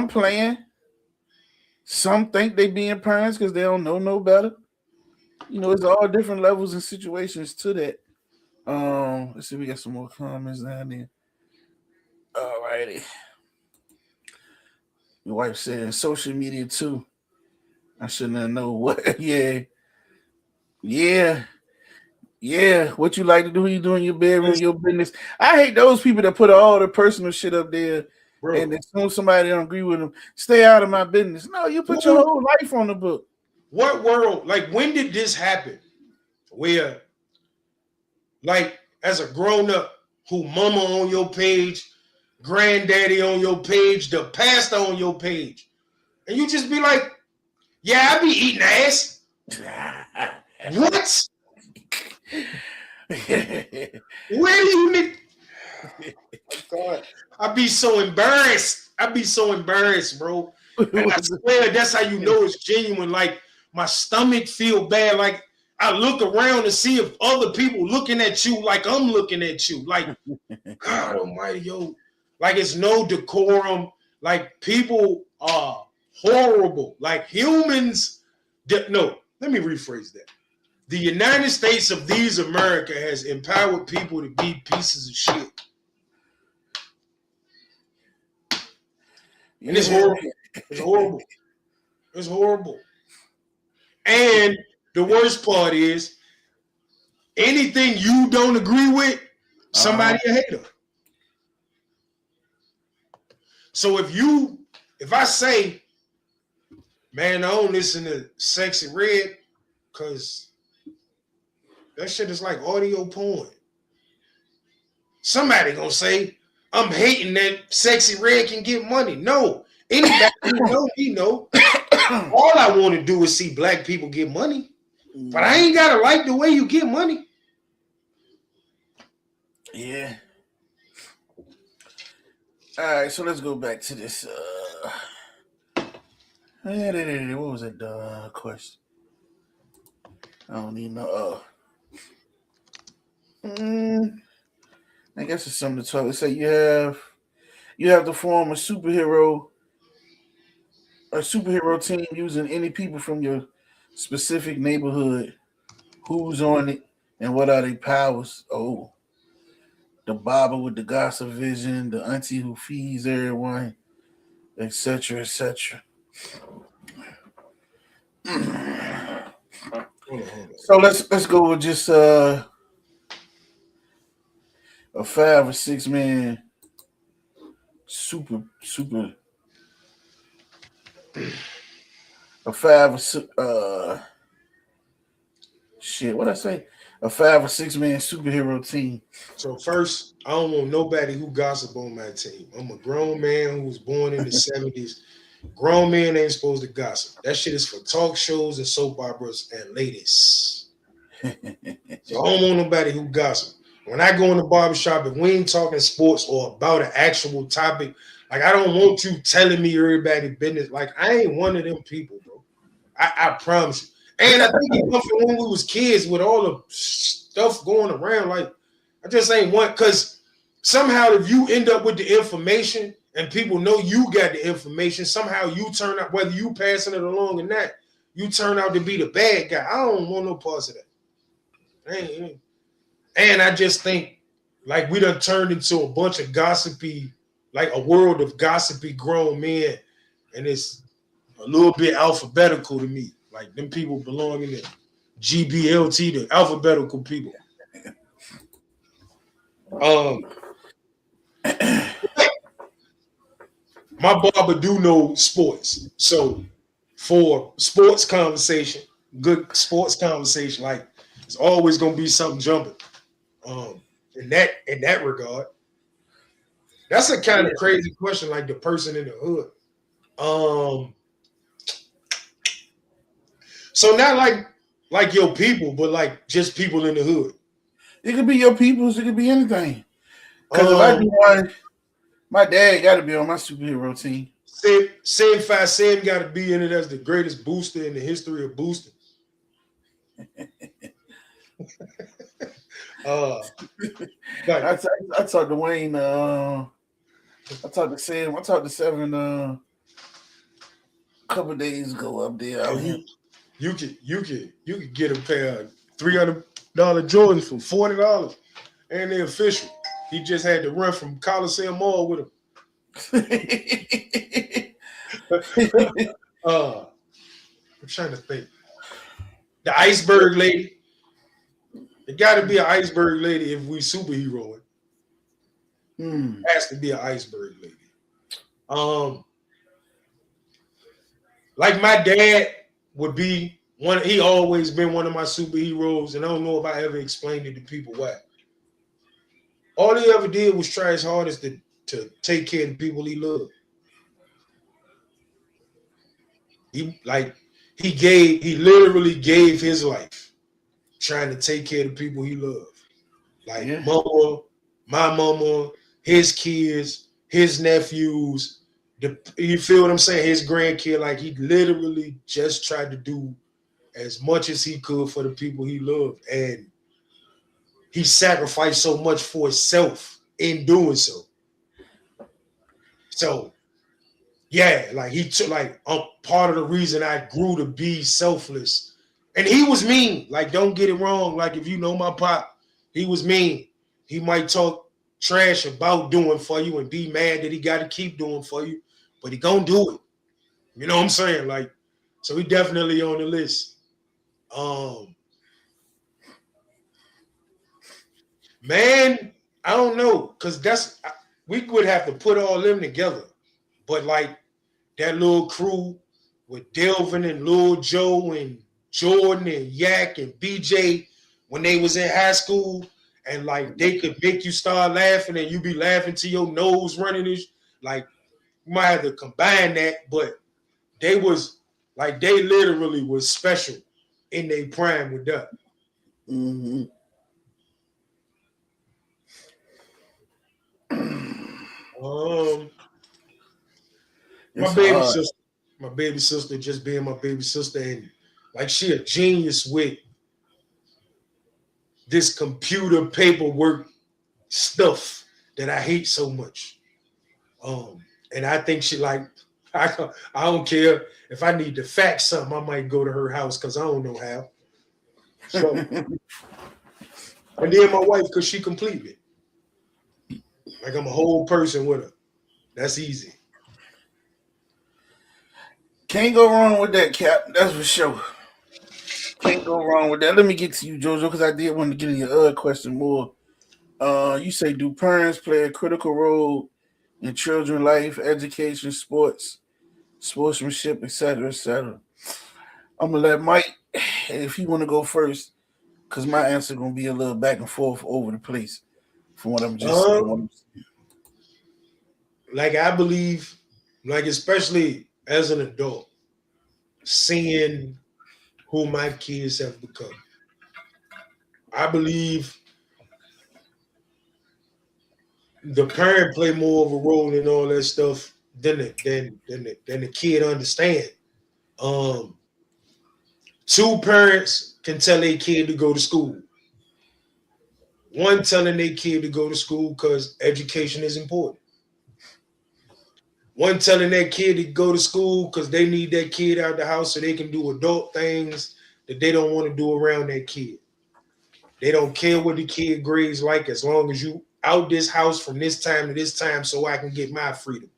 playing. Some think they being parents because they don't know no better. It's all different levels and situations to that. Let's see, we got some more comments down there. All righty. Your wife said social media too. I shouldn't have known what. Yeah. What you like to do? You do in your bedroom, your business. I hate those people that put all the personal shit up there. Bro. And as soon as somebody don't agree with them, stay out of my business. No, you put your whole life on the book. What world? Like, when did this happen? Where, like, as a grown-up who mama on your page, granddaddy on your page, the pastor on your page, and you just be like, yeah, I be eating ass. What? Where do you need? God, I be so embarrassed. Bro. And I swear that's how you know it's genuine. Like, my stomach feel bad. Like, I look around to see if other people looking at you like I'm looking at you. Like, God almighty, yo. Like, it's no decorum. Like, people are horrible. Like, humans. No, let me rephrase that. The United States of these America has empowered people to be pieces of shit. And it's horrible. It's horrible. And the worst part is, anything you don't agree with, somebody a hater. So if I say, man, I don't listen to Sexy Red because that shit is like audio porn. Somebody gonna say, I'm hating that Sexy Red can get money. No, anybody who know me know. All I want to do is see black people get money. But I ain't gotta like the way you get money. Yeah. All right, so let's go back to this. What was that question? I don't even know. I guess it's something to talk. It's like you have to form a superhero team using any people from your specific neighborhood. Who's on it and what are their powers? Oh, the barber with the gossip vision, the auntie who feeds everyone, etc., etc. So let's go with just a 5 or 6 man super a 5 or 6 shit, what I say? A 5 or 6 man superhero team. So first, I don't want nobody who gossip on my team. I'm a grown man who was born in the 70s. Grown men ain't supposed to gossip. That shit is for talk shows and soap operas and ladies. So I don't want nobody who gossip. When I go in the barbershop, if we ain't talking sports or about an actual topic, like I don't want you telling me everybody business. Like I ain't one of them people, bro. I promise you. And I think it comes from when we was kids with all the stuff going around. Like I just ain't one, because somehow if you end up with the information and people know you got the information, somehow you turn out, whether you passing it along or not, you turn out to be the bad guy. I don't want no parts of that. And I just think like we done turned into a bunch of gossipy, like a world of gossipy grown men, and it's a little bit alphabetical to me. Like them people belong in the GBLT, the alphabetical people. My barber do know sports, so for sports conversation, good sports conversation, like it's always gonna be something jumping. In that regard, that's a kind of crazy question. Like the person in the hood. So not like your people, but like just people in the hood. It could be your peoples. It could be anything. Because if I do one, my dad got to be on my superhero team. Sam 5 Sam got to be in it as the greatest booster in the history of boosting. I talked to Wayne. I talked to Sam. I talked to Seven a couple days ago up there. You could get a pair of $300 Jordans for $40, and they're official. He just had to run from Coliseum Mall with them. I'm trying to think. The iceberg lady. It got to be an iceberg lady if we superheroing. Has to be an iceberg lady. Like my dad would be one. He always been one of my superheroes, and I don't know if I ever explained it to people why. All he ever did was try his hardest to take care of the people he loved. He literally gave his life trying to take care of the people he loved. Like mama, my mama, his kids, his nephews, you feel what I'm saying? His grandkid, like he literally just tried to do as much as he could for the people he loved. And he sacrificed so much for himself in doing so. So, yeah, like he took, like, part of the reason I grew to be selfless. And he was mean. Like, don't get it wrong. Like, if you know my pop, he was mean. He might talk trash about doing for you and be mad that he got to keep doing for you, but he gonna do it. You know what I'm saying? Like, so he definitely on the list. Man, I don't know, because we would have to put all them together. But like that little crew with Delvin and Lil Joe and Jordan and Yak and BJ when they was in high school, and like they could make you start laughing and you be laughing till your nose running. Like you might have to combine that, but they literally was special in their prime with that. Mm-hmm. My baby sister just being my baby sister, and like she a genius with this computer paperwork stuff that I hate so much. And I think she like, I don't care if I need to fax something, I might go to her house because I don't know how. So, and then my wife, because she completed it. Like I'm a whole person with her. That's easy. Can't go wrong with that, Cap. That's for sure. Can't go wrong with that. Let me get to you, Jojo, because I did want to get in your other question more. You say, do parents play a critical role in children life, education, sports, sportsmanship, etc., etc.? I'm gonna let Mike, if he want to go first, because my answer gonna be a little back and forth over the place from what I'm just from what Um, I'm like I believe, like especially as an adult, seeing who my kids have become. I believe the parent play more of a role in all that stuff than the kid understand. Um, Two parents can tell a kid to go to school. One telling their kid to go to school because education is important. One telling that kid to go to school because they need that kid out of the house so they can do adult things that they don't want to do around that kid. They don't care what the kid grades like as long as you out this house from this time to this time so I can get my freedom.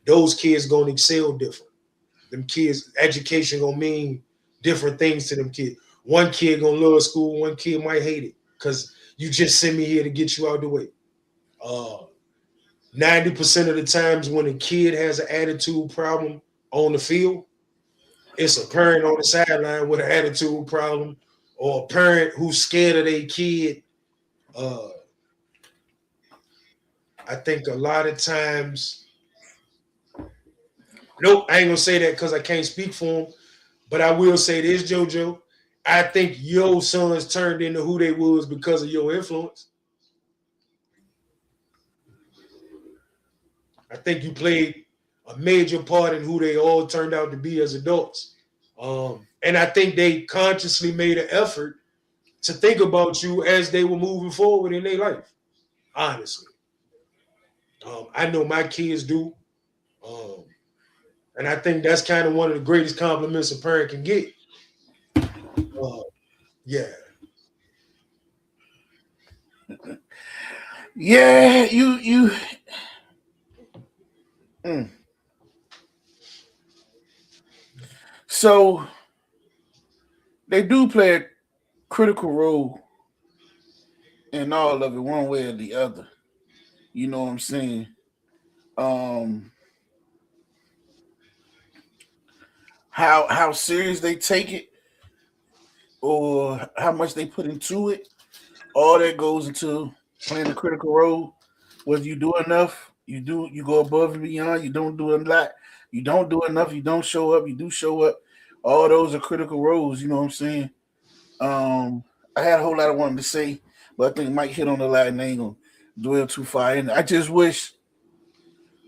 Those kids gonna excel different. Them kids, education gonna mean different things to them kids. One kid gonna love school, one kid might hate it because you just sent me here to get you out the way. Uh, 90% of the times when a kid has an attitude problem on the field, it's a parent on the sideline with an attitude problem or a parent who's scared of their kid. Uh, I think a lot of times, nope, I ain't gonna say that because I can't speak for them, but I will say this, JoJo. I think your sons turned into who they was because of your influence. I think you played a major part in who they all turned out to be as adults. And I think they consciously made an effort to think about you as they were moving forward in their life. Honestly, I know my kids do, um, and I think that's kind of one of the greatest compliments a parent can get. Uh, yeah, yeah, you. Mm. So they do play a critical role in all of it, one way or the other. You know what I'm saying? Um, how serious they take it or how much they put into it, all that goes into playing a critical role. Whether you do enough, you go above and beyond. You don't do a lot, you don't do enough. You don't show up, you do show up. All those are critical roles. You know what I'm saying? Um, I had a whole lot I wanted to say, but I think Mike hit on the lot and I ain't gonna dwell too far. And I just wish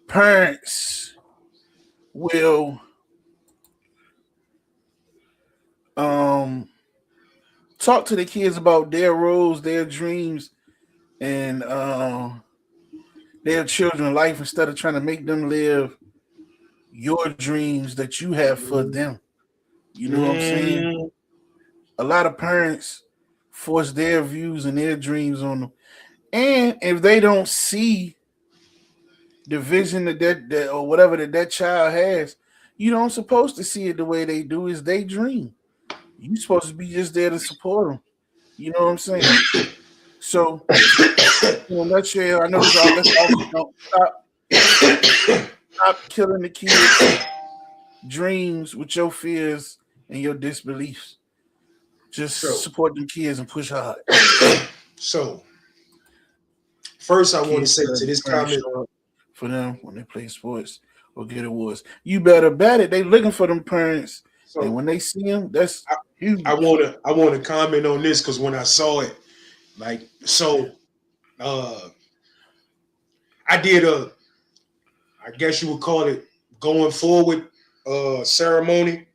parents will um talk to the kids about their roles, their dreams, and their children life instead of trying to make them live your dreams that you have for them. You know what I'm saying? mm, A lot of parents force their views and their dreams on them. And if they don't see the vision that or whatever that child has, you don't supposed to see it the way they do is they dream. You supposed to be just there to support them. You know what I'm saying? So in a nutshell, I know this all let's all don't stop killing the kids' dreams with your fears and your disbeliefs. Just so, support them kids and push hard. so first I want to Kids say to better this turn comment. show up for them when they play sports or get awards. You better bet it. They looking for them parents, and So when they see them, that's I, I huge. want to comment on this because when I saw it, like so, uh, I did a, I guess you would call it going forward ceremony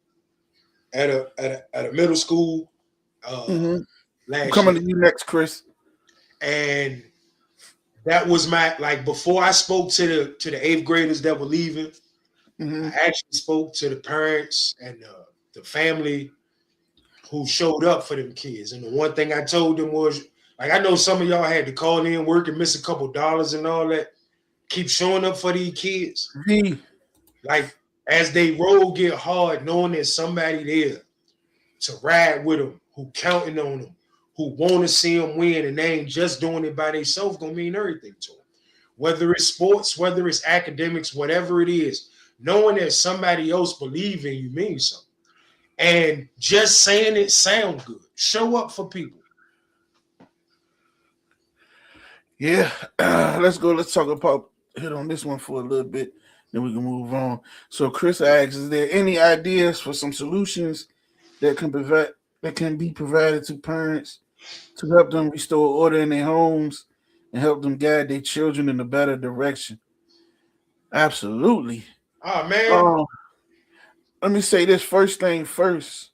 at a middle school uh, Mm-hmm. I'm last coming year, to you next, Chris. and that was my like before I spoke to the eighth graders that were leaving. I Mm-hmm. actually spoke to the parents and the family who showed up for them kids. And the one thing I told them was, Like I know some of y'all had to call in work and miss a couple dollars and all that. Keep showing up for these kids. V. Like as they road get hard, knowing there's somebody there to ride with them, who counting on them, who want to see them win, and they ain't just doing it by themselves, gonna mean everything to them. Whether it's sports, whether it's academics, whatever it is, knowing that somebody else believe in you means something. And just saying it sound good. Show up for people. Yeah, let's go. Let's talk about hit on this one for a little bit, then we can move on. So Chris asks, is there any ideas for some solutions that can be provided to parents to help them restore order in their homes and help them guide their children in a better direction? Absolutely. Oh man. Let me say this first thing first.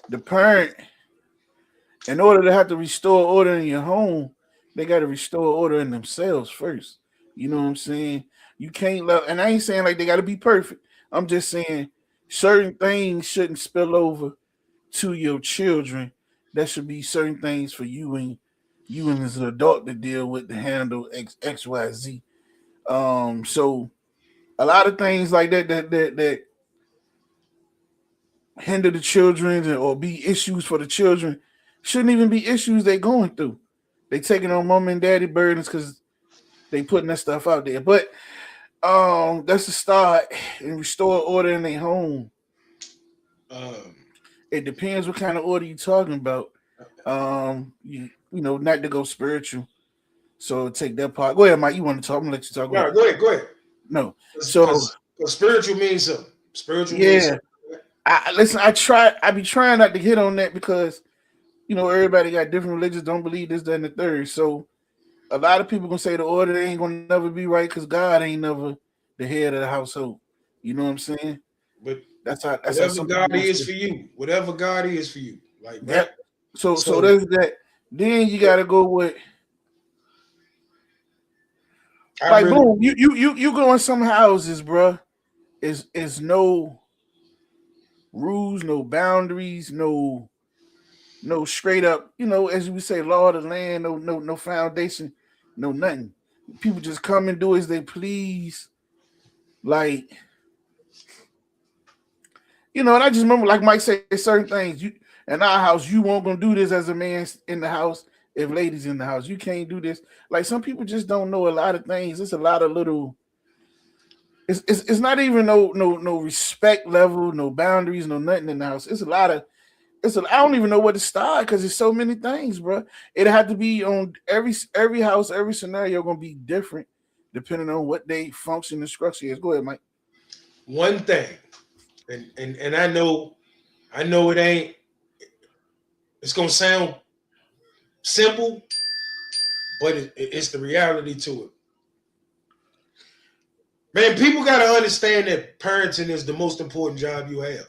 The parent, in order to have to restore order in your home, they got to restore order in themselves first. You know what I'm saying? You can't love, and I ain't saying like they got to be perfect. I'm just saying certain things shouldn't spill over to your children. That should be certain things for you and as an adult to deal with to handle X, Y, Z. So a lot of things like that hinder the children or be issues for the children shouldn't even be issues they're going through. They taking on mom and daddy burdens because they putting that stuff out there. But that's the start and restore order in their home. It depends what kind of order you're talking about. You know, not to go spiritual. So take that part. Go ahead, Mike. You want to talk? I'm gonna let you talk. No, go ahead. No. So spiritual means something. Spiritual yeah. means something. I be trying not to hit on that because you know everybody got different religions, don't believe this, that, and the third. So a lot of people gonna say the order ain't gonna never be right because God ain't never the head of the household. You know what I'm saying? But that's how whatever God is for you. Whatever God is for you. Like that. So there's that. Then you gotta go with boom. You go in some houses, bro. Is no rules, no boundaries, no straight up, you know, as we say, law of the land, no foundation, no nothing. People just come and do as they please. Like, you know, and I just remember, like Mike said, certain things. You in our house, you won't gonna do this as a man in the house. If ladies in the house, you can't do this. Like some people just don't know a lot of things. It's a lot of little. It's not even no respect level, no boundaries, no nothing in the house. It's a lot of. I don't even know where to start because there's so many things, bro. It had to be on every house, every scenario gonna be different depending on what they function and structure is. Go ahead, Mike. One thing, and I know it ain't. It's gonna sound simple, but it's the reality to it. Man, people gotta understand that parenting is the most important job you have.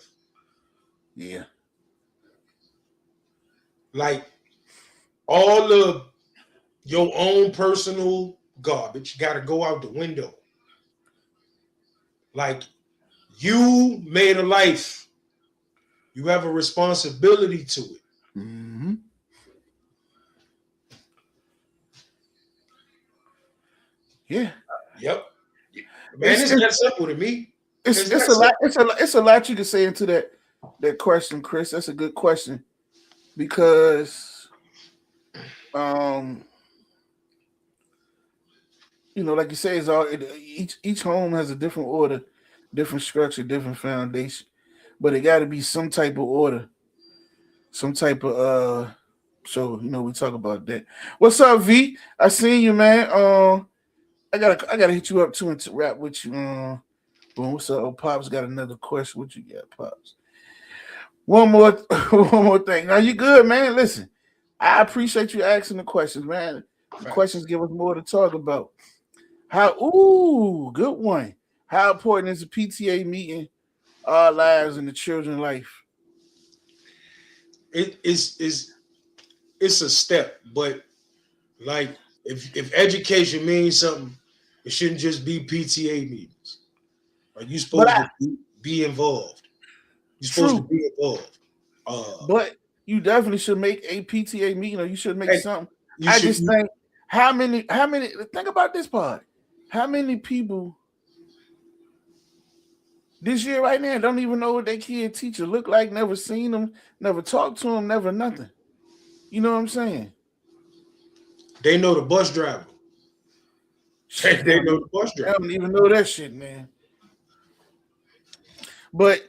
Yeah. Like all of your own personal garbage got to go out the window. Like you made a life, you have a responsibility to it. Mm-hmm. Yeah. Yep. Man, it's that simple to me. It's a lot. It's a lot you can say into that question, Chris. That's a good question because, you know, like you say, each home has a different order, different structure, different foundation, but it got to be some type of order, some type of So you know, we talk about that. What's up, V? I seen you, man. I gotta hit you up too and to rap with you. Boom. What's up? Oh, Pops got another question. What you got, Pops? One more thing. Now you good, man. Listen, I appreciate you asking the questions, man. The questions give us more to talk about. Good one. How important is the PTA meeting our lives and the children's life? It's a step, but like if education means something, it shouldn't just be PTA meetings. Like you're supposed to be involved. You're supposed to be involved. you definitely should make a PTA meeting, or you should make And something. you I should. just think how many think about this part. How many people this year right now don't even know what their kid teacher look like, never seen them, never talked to them, never nothing. You know what I'm saying? They know the bus driver. Shit, They know the bus I driver. don't even know that shit, man. But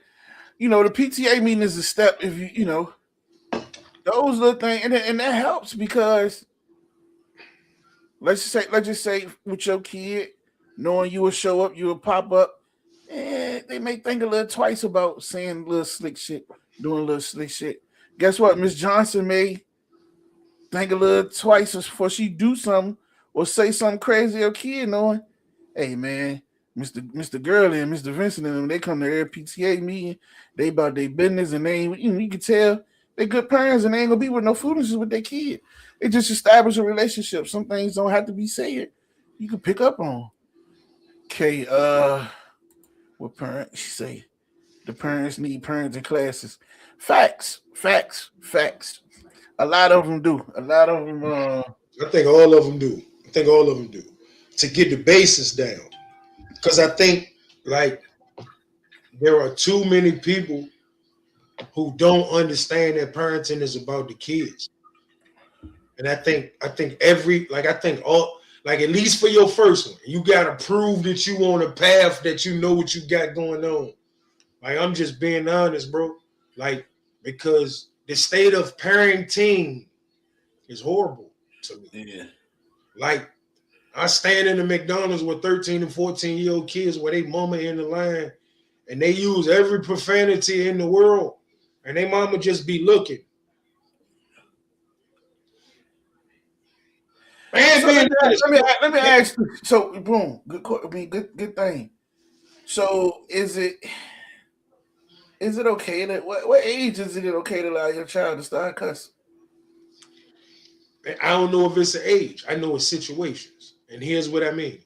you know, the PTA meeting is a step if you know those little things, and that helps because let's just say with your kid, knowing you will show up, you will pop up, and they may think a little twice about saying little slick shit, doing little slick shit. Guess what? Miss Johnson may think a little twice before she do something or say something crazy. Your kid knowing, hey man, Mr. Gurley and Mr. Vincent and them, they come to their PTA meeting, they about their business, and they ain't, you can tell they good parents and they ain't gonna be with no foolishness with their kid. They just establish a relationship. Some things don't have to be said. You can pick up on. Okay, what parent she say? The parents need parents in classes. Facts. A lot of them do. A lot of them. I think all of them do. To get the basis down, because I think like there are too many people who don't understand that parenting is about the kids. And I think all like at least for your first one, you gotta prove that you on a path that you know what you got going on. Like I'm just being honest, bro. Like because the state of parenting is horrible to me. Yeah. Like I stand in the McDonald's with 13 and 14-year-old kids where they mama in the line and they use every profanity in the world and they mama just be looking. Man, So let me ask you. So boom, good thing. So is it okay that what age is it okay to allow your child to start cussing? I don't know if it's an age. I know it's situations. And here's what I mean.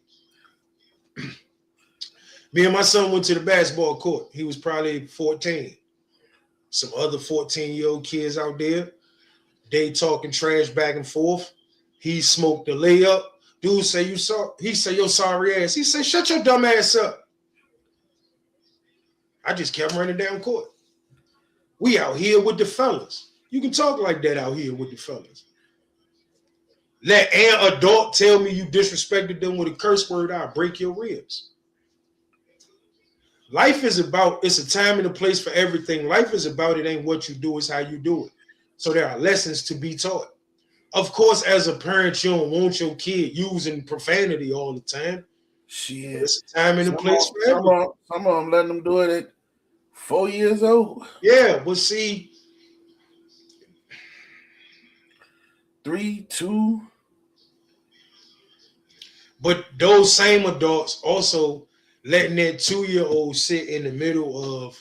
Me and my son went to the basketball court. He was probably 14. Some other 14-year-old kids out there. They talking trash back and forth. He smoked the layup. Dude say you saw. He say your sorry ass. He said shut your dumb ass up. I just kept running down court. We out here with the fellas. You can talk like that out here with the fellas. Let an adult tell me you disrespected them with a curse word, I'll break your ribs. Life is about, it's a time and a place for everything. Life is about, it ain't what you do, it's how you do it. So there are lessons to be taught. Of course, as a parent, you don't want your kid using profanity all the time. Shit. But it's a time and a place for everything. Some of them letting them do it at 4 years old. Yeah, but see, 3, 2. But those same adults also letting that 2-year-old sit in the middle of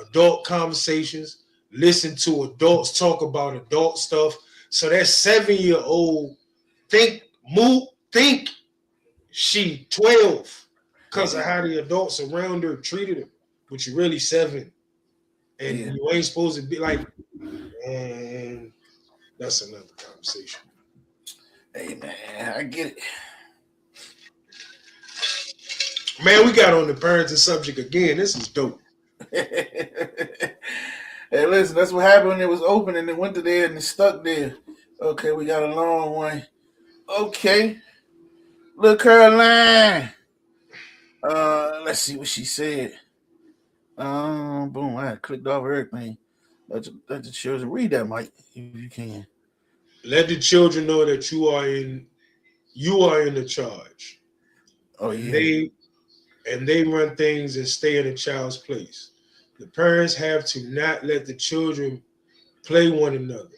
adult conversations, listen to adults talk about adult stuff. So that 7-year-old think she 12 because of how the adults around her treated her, but you really 7. And you ain't supposed to be like, and that's another conversation. Hey man, I get it. Man, we got on the parenting subject again. This is dope. Hey, listen, that's what happened when it was open and it went to there and it stuck there. Okay, we got a long one. Okay. Little Caroline. Let's see what she said. Boom, I clicked off everything. Let the children read that, Mike, if you can. Let the children know that you are in the charge. Oh yeah. And they run things and stay in a child's place. The parents have to not let the children play one another.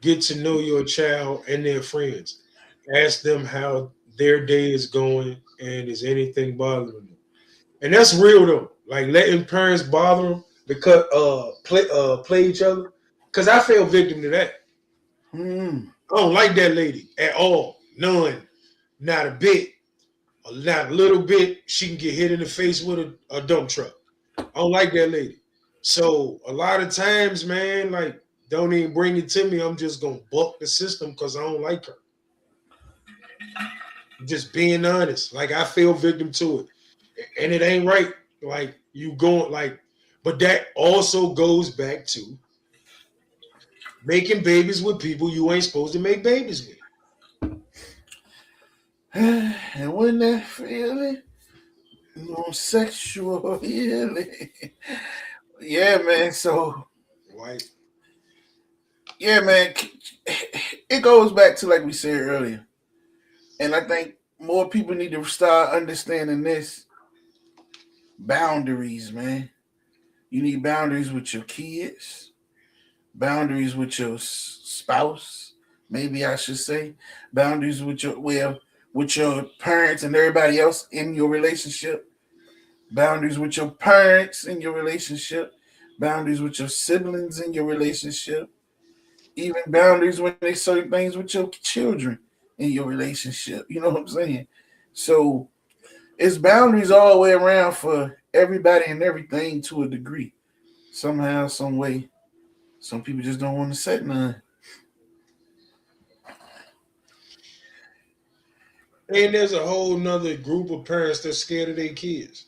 Get to know your child and their friends. Ask them how their day is going and is anything bothering them. And that's real though. Like letting parents bother them because play each other. Because I fell victim to that. I don't like that lady at all. None. Not a bit. Not a little bit. She can get hit in the face with a dump truck. I don't like that lady. So a lot of times, man, like don't even bring it to me. I'm just gonna buck the system because I don't like her. Just being honest. Like I feel victim to it. And it ain't right. Like you going like, but that also goes back to making babies with people you ain't supposed to make babies with. And when that feeling, sexual healing. Yeah, man. So, Right. yeah, man. It goes back to like we said earlier, and I think more people need to start understanding this. Boundaries, man. You need boundaries with your kids, boundaries with your spouse. Maybe I should say boundaries with with your parents and everybody else in your relationship. Boundaries with your parents in your relationship. Boundaries with your siblings in your relationship. Even boundaries when they certain things with your children in your relationship. You know what I'm saying? So it's boundaries all the way around for everybody and everything to a degree. Somehow, some way, some people just don't want to set none. And there's a whole nother group of parents that's scared of their kids.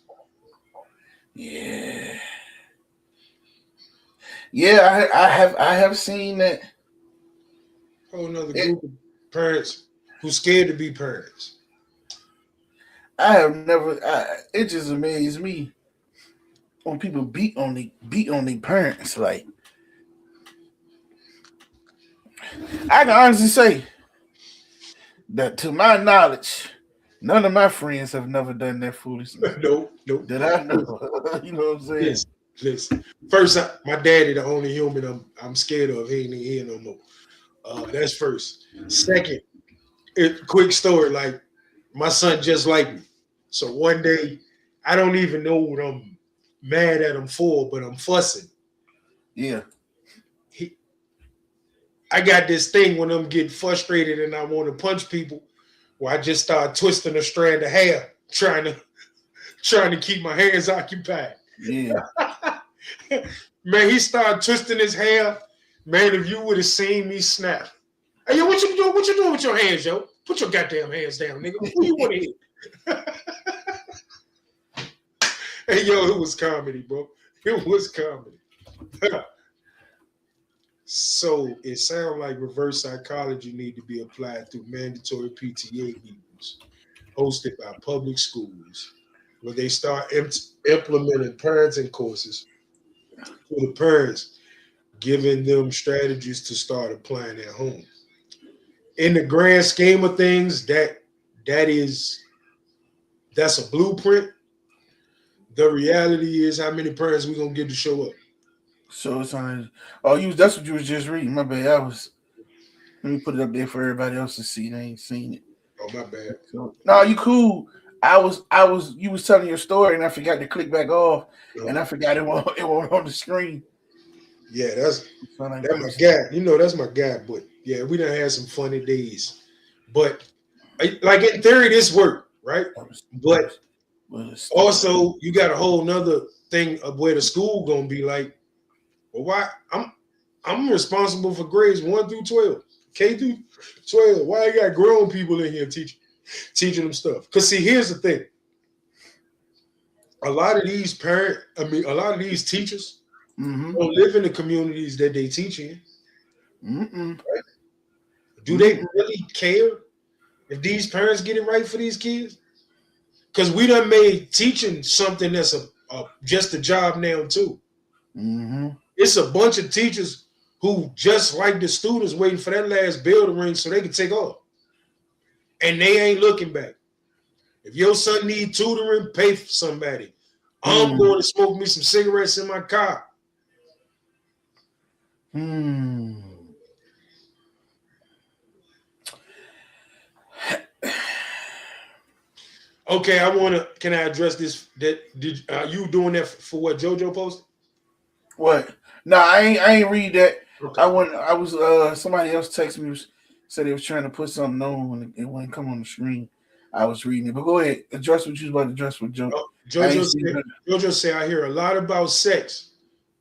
Yeah, yeah, I have seen that. Whole nother group of parents who's scared to be parents. I have never. It just amazed me when people beat on their parents. Like I can honestly say that, to my knowledge, none of my friends have never done that foolishness. Nope. That I know. You know what I'm saying? Listen. First, my daddy, the only human I'm scared of. He ain't here no more. That's first. Second, quick story. Like my son just like me. So one day, I don't even know what I'm mad at him for, but I'm fussing. Yeah. I got this thing when I'm getting frustrated and I want to punch people, where I just start twisting a strand of hair, trying to keep my hands occupied. Yeah. Man, he started twisting his hair. Man, if you would have seen me snap. Hey, yo, what you doing? What you doing with your hands, yo? Put your goddamn hands down, nigga. Who you want to hit? Hey, yo, it was comedy, bro. It was comedy. So it sounds like reverse psychology need to be applied through mandatory PTA meetings hosted by public schools, where they start implementing parenting courses for the parents, giving them strategies to start applying at home. In the grand scheme of things, that's a blueprint. The reality is, how many parents we gonna get to show up? So it's on. Oh, that's what you was just reading. My bad. Let me put it up there for everybody else to see. They ain't seen it. Oh, my bad. So, no, you cool. You was telling your story and I forgot to click back off, and I forgot it won't on the screen. Yeah, that's my guy. You know, that's my guy. But yeah, we done had some funny days. But like in theory, this worked, right? But also, you got a whole nother thing of where the school gonna be like, well, why I'm responsible for grades 1 through 12, K through 12. Why I got grown people in here teaching them stuff? Because see, here's the thing. A lot of these teachers don't live in the communities that they teach in. Right? Do they really care if these parents get it right for these kids? Because we done made teaching something that's just a job now too. It's a bunch of teachers who just like the students waiting for that last bell to ring so they can take off. And they ain't looking back. If your son need tutoring, pay for somebody. I'm going to smoke me some cigarettes in my car. Okay, can I address this? You doing that for what JoJo posted? What? No, I ain't read that. Okay. I was somebody else texted me, said they was trying to put something on and it wouldn't come on the screen. I was reading it, but go ahead, address what you was about to address with Joe. JoJo say I hear a lot about sex,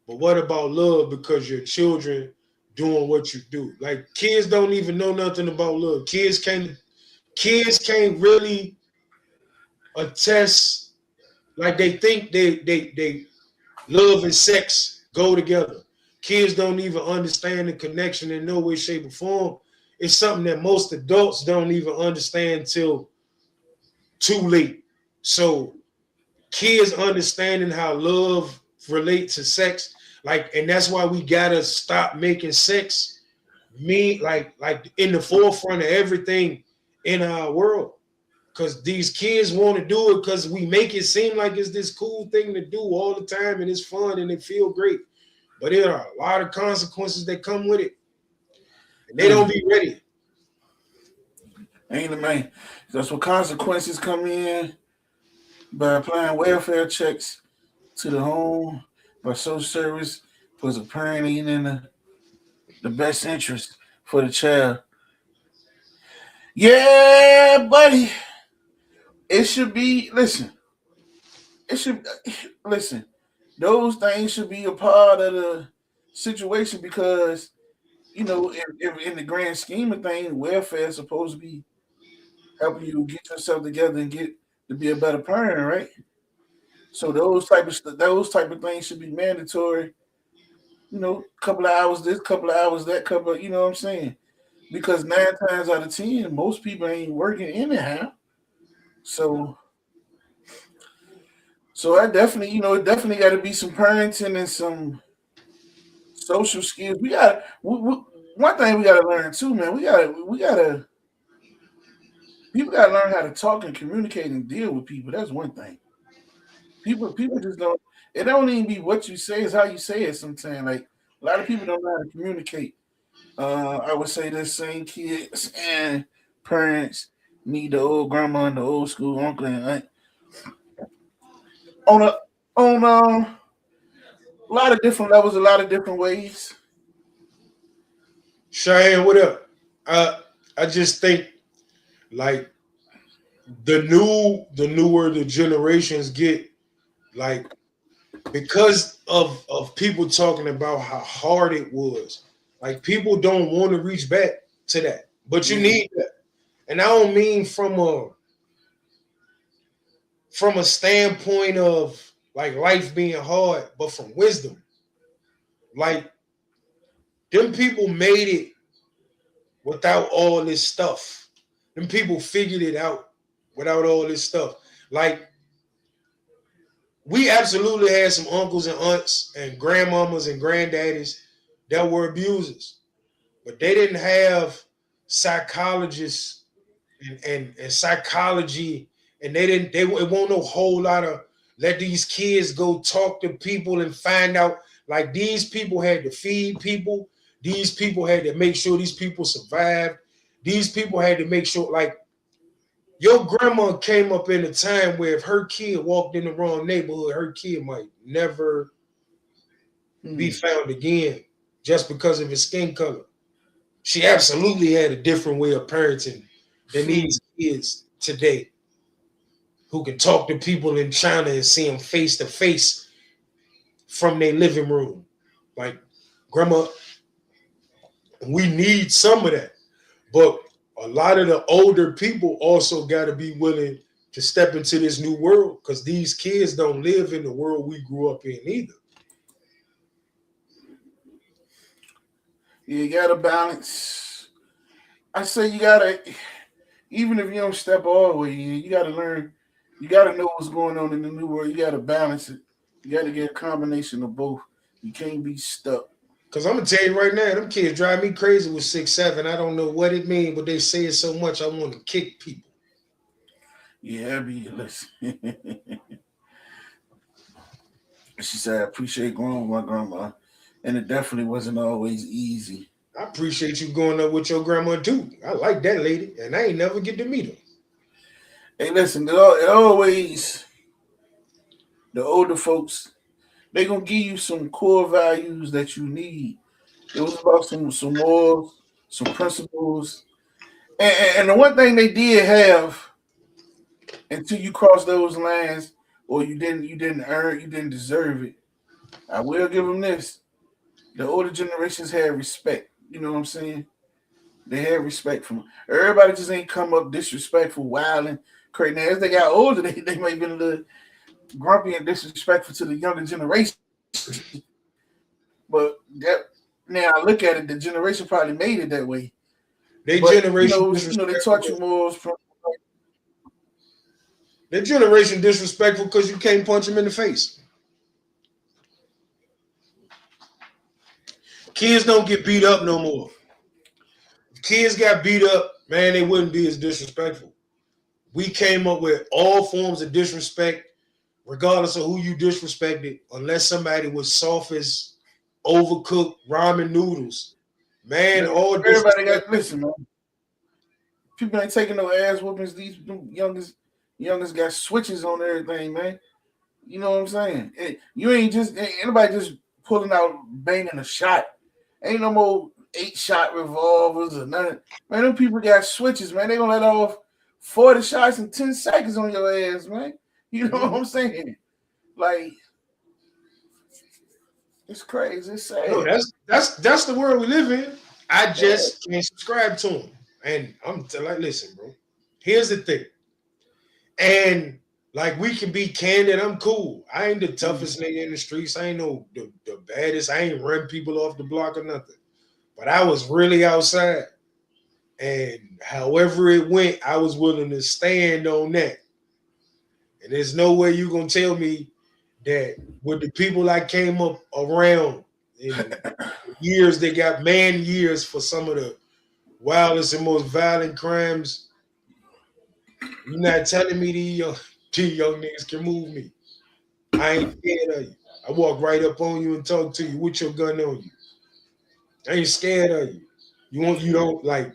but what about love? Because your children doing what you do. Like kids don't even know nothing about love. Kids can't really attest. Like they think they love and sex go together. Kids don't even understand the connection in no way, shape, or form. It's something that most adults don't even understand till too late. So kids understanding how love relates to sex, like, and that's why we gotta stop making sex like in the forefront of everything in our world. Because these kids want to do it because we make it seem like it's this cool thing to do all the time and it's fun and it feel great. But there are a lot of consequences that come with it. And they don't be ready. Ain't the man. That's what consequences come in by applying welfare checks to the home, by social service was a parent ain't in the best interest for the child. Yeah, buddy. It should be, listen, it should, listen, those things should be a part of the situation because, in the grand scheme of things, welfare is supposed to be helping you get yourself together and get to be a better parent, right? So those type of things should be mandatory. Couple of hours this, couple of hours that, you know what I'm saying? Because 9 times out of 10, most people ain't working anyhow. So I definitely, it definitely got to be some parenting and some social skills. One thing we got to learn too, man. People got to learn how to talk and communicate and deal with people. That's one thing. People just don't. It don't even be what you say; it's how you say it. Sometimes, like a lot of people don't know how to communicate. I would say the same kids and parents need the old grandma and the old school uncle and aunt on a lot of different levels, a lot of different ways. Cheyenne, what up? I just think like the newer the generations get, like because of people talking about how hard it was, like people don't want to reach back to that. But you need that. And I don't mean from a standpoint of like life being hard, but from wisdom. Like them people made it without all this stuff. Them people figured it out without all this stuff. Like we absolutely had some uncles and aunts and grandmamas and granddaddies that were abusers, but they didn't have psychologists and psychology, and it won't no whole lot of let these kids go talk to people and find out. Like these people had to feed people, these people had to make sure these people survived, these people had to make sure, like, your grandma came up in a time where if her kid walked in the wrong neighborhood, her kid might never be found again just because of his skin color. She absolutely had a different way of parenting than these kids today who can talk to people in China and see them face to face from their living room. Like, grandma, we need some of that. But a lot of the older people also got to be willing to step into this new world because these kids don't live in the world we grew up in either. You gotta balance. I say you gotta, even if you don't step all the way in, you gotta learn. You gotta know what's going on in the new world. You gotta balance it. You gotta get a combination of both. You can't be stuck. Because I'm gonna tell you right now, them kids drive me crazy with 6'7". I don't know what it means, but they say it so much I want to kick people. Yeah, listen. She said, I appreciate growing with my grandma. And it definitely wasn't always easy. I appreciate you going up with your grandma too. I like that lady, and I ain't never get to meet her. Hey, listen, it always, the older folks, they gonna give you some core values that you need. It was about some morals, some principles, and the one thing they did have until you cross those lines or you didn't deserve it. I will give them this. The older generations had respect. You know what I'm saying? They had respect from everybody. Just ain't come up disrespectful, wild and crazy. Now, as they got older, they might be a little grumpy and disrespectful to the younger generation. But that now I look at it, the generation probably made it that way. They But generation they disrespectful. taught you more from. Their generation disrespectful because you can't punch them in the face. Kids don't get beat up no more. If kids got beat up, man, they wouldn't be as disrespectful. We came up with all forms of disrespect, regardless of who you disrespected, unless somebody was soft as overcooked ramen noodles. Man, all Everybody disrespect. got listen, man. People ain't taking no ass whoopings. These youngest got switches on everything, man. You know what I'm saying? You ain't anybody just pulling out banging a shot. Ain't no more 8-shot revolvers or nothing. Man, them people got switches, man. They gonna let off 40 shots in 10 seconds on your ass, man. You know what I'm saying? Like, it's crazy. It's sad. No, that's the world we live in. I just can't subscribe to them. And I'm like, listen, bro. Here's the thing. And like we can be candid. I'm cool. I ain't the toughest nigga in the streets. I ain't the baddest. I ain't run people off the block or nothing. But I was really outside. And however it went, I was willing to stand on that. And there's no way you gonna tell me that with the people I came up around in years, they got man years for some of the wildest and most violent crimes. You're not telling me these young niggas can move me. I ain't scared of you. I walk right up on you and talk to you with your gun on you. I ain't scared of you. You don't like,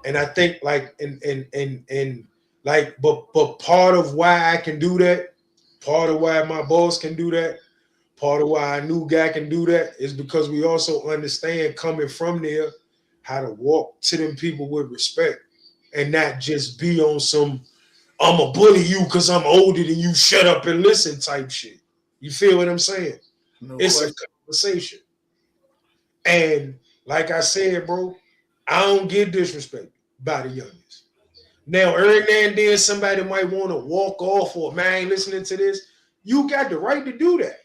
and I think like and like, but part of why I can do that, part of why my boss can do that, part of why a new guy can do that is because we also understand coming from there how to walk to them people with respect and not just be on some I'm gonna bully you because I'm older than you. Shut up and listen type shit. You feel what I'm saying? No It's question. a conversation. And like I said, bro, I don't get disrespected by the youngest. Now, every now and then somebody might want to walk off or man, I ain't listening to this. You got the right to do that.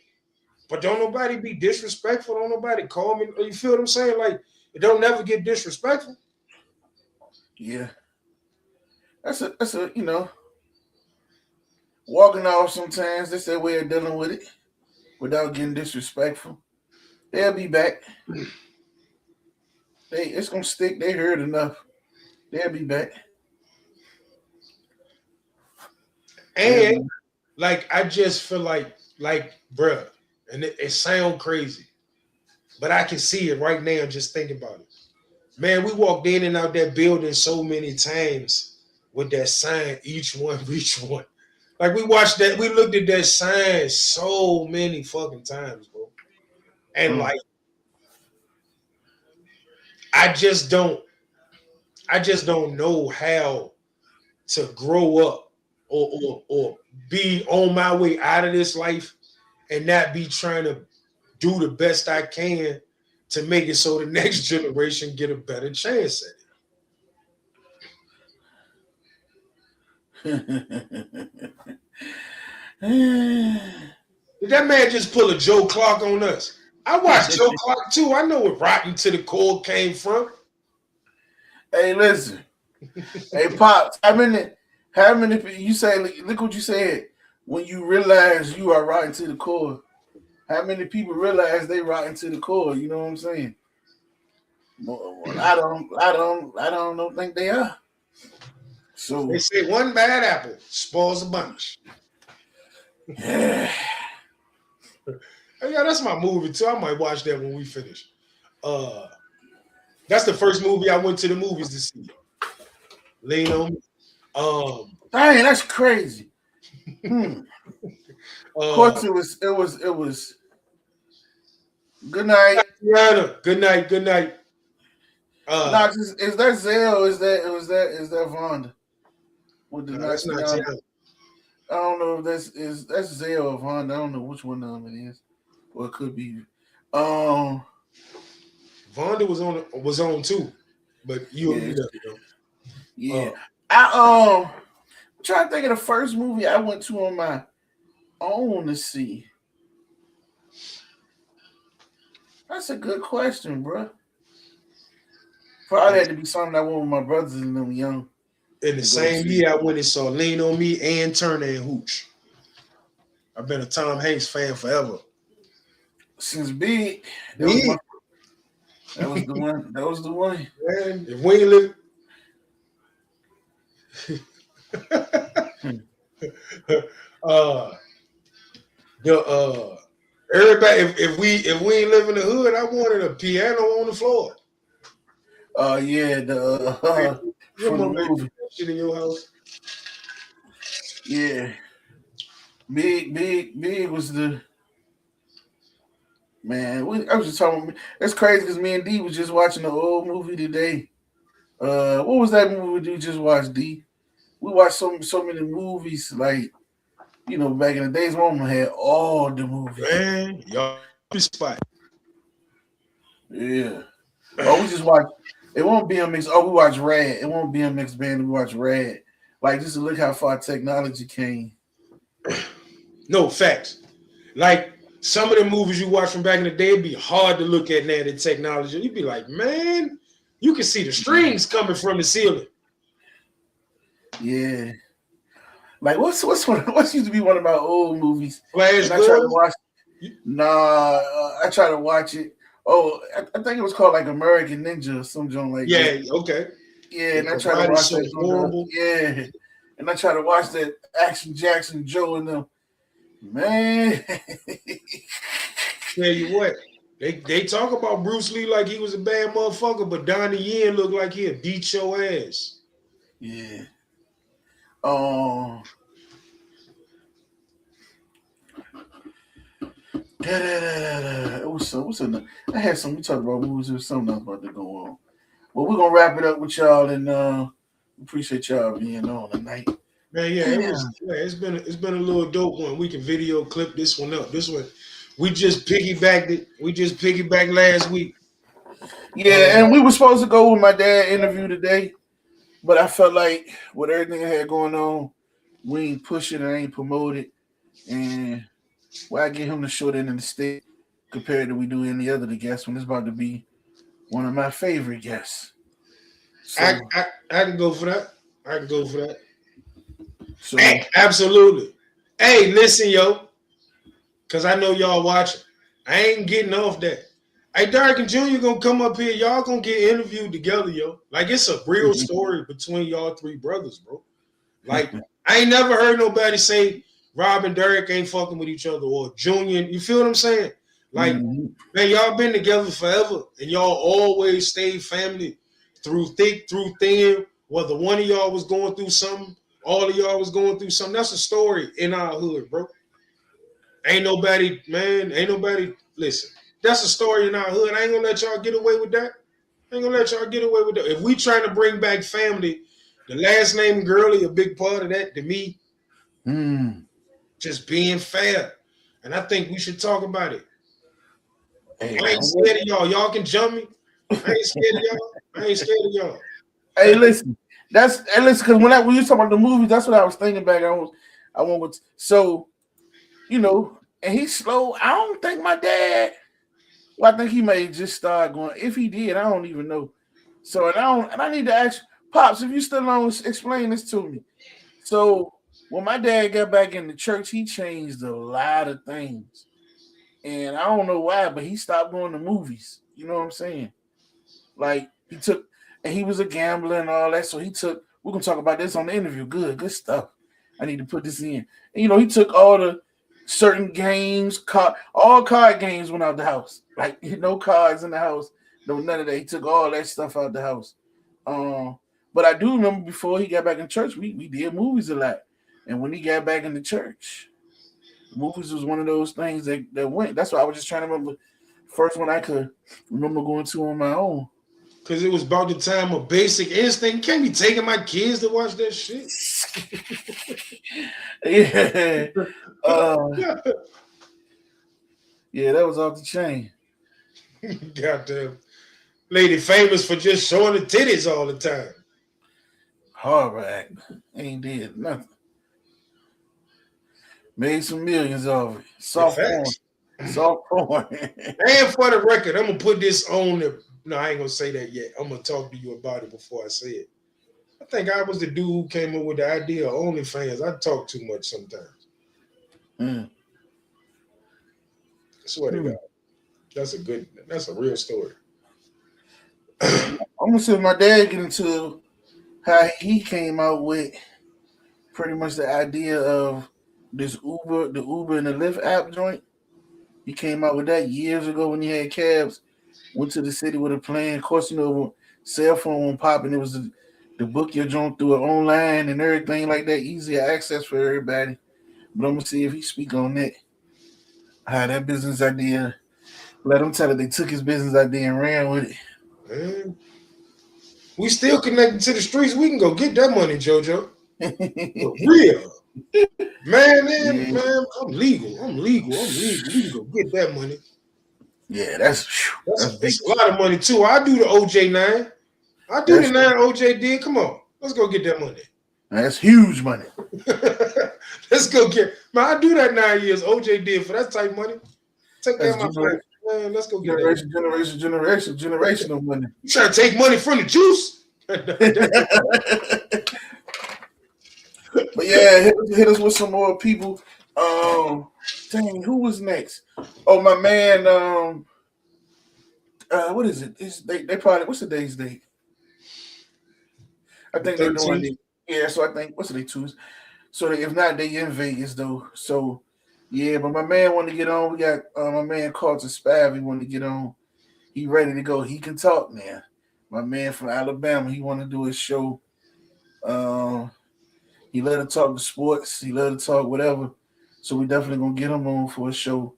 But don't nobody be disrespectful. Don't nobody call me. You feel what I'm saying? Like, it don't never get disrespectful. Yeah. That's a walking off sometimes. That's their way of dealing with it without getting disrespectful. They'll be back. It's gonna stick. They heard enough. They'll be back. And like I just feel like, bruh, and it sounds crazy, but I can see it right now just thinking about it. Man, we walked in and out that building so many times with that sign, each one, each one. Like we watched that, we looked at that sign so many fucking times, bro. And like I just don't know how to grow up or be on my way out of this life and not be trying to do the best I can to make it so the next generation get a better chance at it. Did that man just pull a Joe Clark on us? I watched Joe Clark too. I know where Rotten to the Core came from. Hey, listen. Hey, Pops, how many you say, look what you said. When you realize you are rotten to the core, how many people realize they rotten to the core? You know what I'm saying? Well, I don't think they are. So They say one bad apple spoils a bunch. yeah. Hey, yeah, that's my movie too. I might watch that when we finish. That's the first movie I went to the movies to see. Lean on me. Dang, that's crazy. Of course, it was. Good night. Good night. Good night. No, is that Zell? Is that Vonda? With the No, that's not Nazi? Zell. I don't know if that's Zell or Vonda. I don't know which one of them it is. Or it could be. Vonda was on too, but you Yeah. know. Yeah. I'm trying to think of the first movie I went to on my own to see. That's a good question, bro. Probably had to be something I went with my brothers and them young. In the to go to same see. year, I went and saw Lean on Me and Turner and Hooch. I've been a Tom Hanks fan forever. Since Big, that was Big, my. That was the one. That was the one. man, if we ain't live, uh, the everybody, if we ain't live in the hood, I wanted a piano on the floor. Yeah, Your from the mom ain't movie. that shit in your house. Yeah, Big was the man. I was just talking. That's crazy because me and D was just watching the old movie today. What was that movie we just watched? D. We watched so many movies. Like back in the days, Mama had all the movies. Man, y'all be spot. Yeah. Oh, we just watched. It won't be a mix. Oh, we watched Rad. It won't be a mixed band. We watched Rad. Like just to look how far technology came. No facts. Like some of the movies you watch from back in the day, it'd be hard to look at now. The technology, you'd be like, man, you can see the strings coming from the ceiling. Yeah. Like what's used to be one of my old movies? Flash And I tried to Gordon. watch. Nah, I tried to watch it. Oh, I think it was called like American Ninja or some joint like that. Yeah, okay. Yeah, and I The tried to body watch so that. horrible. Yeah, and I tried to watch that Action Jackson Joe and them. Man, Tell you what, they talk about Bruce Lee like he was a bad motherfucker, but Donnie Yen looked like he'd beat your ass. yeah. What's another? I had some. We talked about movies. There was something else about to go on. Well, we're gonna wrap it up with y'all, and appreciate y'all being on tonight. Man, it's been a little dope one. We can video clip this one up. This one, we just piggybacked it. We just piggybacked last week. Yeah, and we were supposed to go with my dad interview today, but I felt like with everything I had going on, we ain't push it and ain't promote it, and why get him the short end of the stick compared to we do any other guests when it's about to be one of my favorite guests. So, I can go for that. I can go for that. So hey, absolutely. Hey, listen, yo, because I know y'all watching. I ain't getting off that. Hey, Derek and Junior gonna come up here. Y'all gonna get interviewed together, yo. Like it's a real story between y'all three brothers, bro. Like I ain't never heard nobody say Rob and Derek ain't fucking with each other or Junior. You feel what I'm saying? Like, man, y'all been together forever, and y'all always stayed family through thick, through thin. Whether one of y'all was going through something, all of y'all was going through something. That's a story in our hood, bro. Ain't nobody, listen. That's a story in our hood. I ain't gonna let y'all get away with that. If we trying to bring back family, the last name Gurley a big part of that to me. Just being fair. And I think we should talk about it. Hey, I ain't scared of y'all. Y'all can jump me. I ain't scared of y'all. Hey, listen. Listen, because when you talk about the movies, that's what I was thinking back. I went with and he's slow. I don't think my dad. Well, I think he may just start going. If he did, I don't even know. So I need to ask Pops if you still on. Explain this to me. So when my dad got back in the church, he changed a lot of things, and I don't know why, but he stopped going to movies. You know what I'm saying? Like he was a gambler and all that. So he took. We're gonna talk about this on the interview. Good stuff. I need to put this in. And, he took all the certain games, all card games went out the house. Like no cards in the house, no none of that. He took all that stuff out the house. But I do remember before he got back in church, we did movies a lot. And when he got back in the church, movies was one of those things that went. That's why I was just trying to remember first one I could remember going to on my own. Because it was about the time of Basic Instinct. Can't be taking my kids to watch that shit. Yeah. Yeah, that was off the chain. Goddamn. Lady famous for just showing the titties all the time. Horrible act. Ain't did nothing. Made some millions of it. In Soft porn. fact, Soft porn. and for the record, I'm gonna put this on the. No, I ain't gonna say that yet. I'm gonna talk to you about it before I say it. I think I was the dude who came up with the idea of OnlyFans. I talk too much sometimes. Mm. I swear to God, that's a real story. I'm gonna see if my dad get into how he came out with pretty much the idea of this the Uber and the Lyft app joint. He came out with that years ago when he had cabs. Went to the city with a plan. Of course, cell phone won't pop, and it was the book your joint through it online and everything like that. Easier access for everybody. But I'm gonna see if he speak on that. How that business idea. Let him tell it they took his business idea and ran with it. Man, we still connected to the streets. We can go get that money, JoJo. For real. Man, I'm legal. We can go get that money. Yeah, that's big. A lot of money too. I do the OJ9. I do the 9 OJ did. Come on. Let's go get that money. That's huge money. Let's go get. Man, I do that 9 years OJ did for that type of money. Take care of my friend. Man, let's go get that. Generational money. You trying to take money from the juice? But yeah, hit us with some more people. Dang, who was next? Oh, my man. What is it? They probably what's today's date? I think they're doing it. Yeah, so I think what's the day Tuesday? So if not, they in Vegas though. So yeah, but my man wanted to get on. We got my man Carter Spav. He wanted to get on. He ready to go. He can talk now. My man from Alabama. He want to do his show. He let him talk the sports. He let him talk whatever. So we definitely gonna get him on for a show.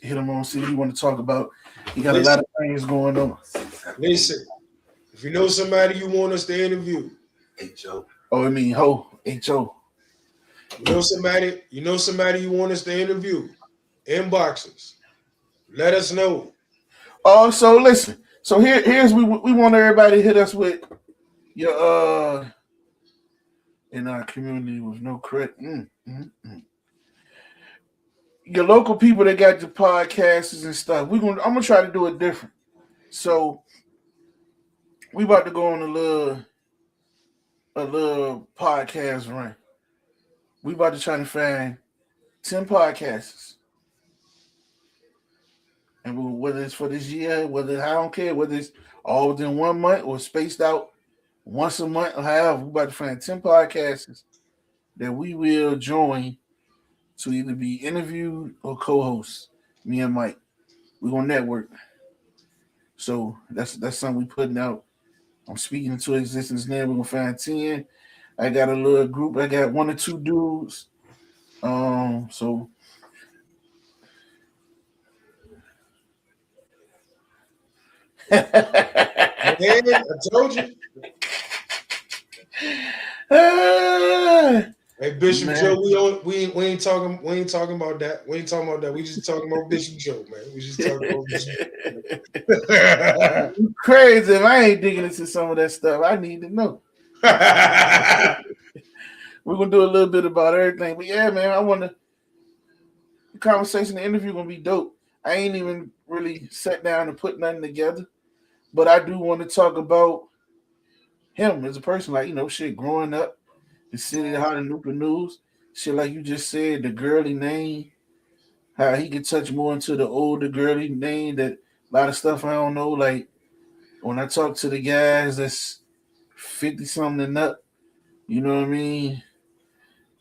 Hit him on, see what he want to talk about. He got a lot of things going on. Listen, if you know somebody you want us to interview, H.O. Oh, I mean H.O. You know somebody you want us to interview. Inbox us. Let us know. Oh, so listen. So here's we want everybody to hit us with your in our community with no credit. Your local people that got your podcasts and stuff. I'm gonna try to do it different. So we about to go on a little podcast run. We about to try to find 10 podcasts. And whether it's for this year, I don't care, whether it's all within 1 month or spaced out once a month or however, we about to find 10 podcasts that we will join to either be interviewed or co-hosts. Me and Mike. We're gonna network. So that's something we putting out. I'm speaking into existence now. We're gonna find 10. I got a little group. I got 1 or 2 dudes. So I told you. Hey Bishop man. Joe, we ain't talking about that. We ain't talking about that. We just talking about Bishop Joe, man. We just talking about Bishop Joe. Crazy if I ain't digging into some of that stuff. I need to know. We're gonna do a little bit about everything. But yeah, man, the conversation, the interview gonna be dope. I ain't even really sat down and put nothing together. But I do want to talk about him as a person, like, shit, growing up, the city, how the Newport News, shit like you just said, the girly name, how he could touch more into the older girly name, that a lot of stuff I don't know. Like when I talk to the guys that's 50-something and up, you know what I mean?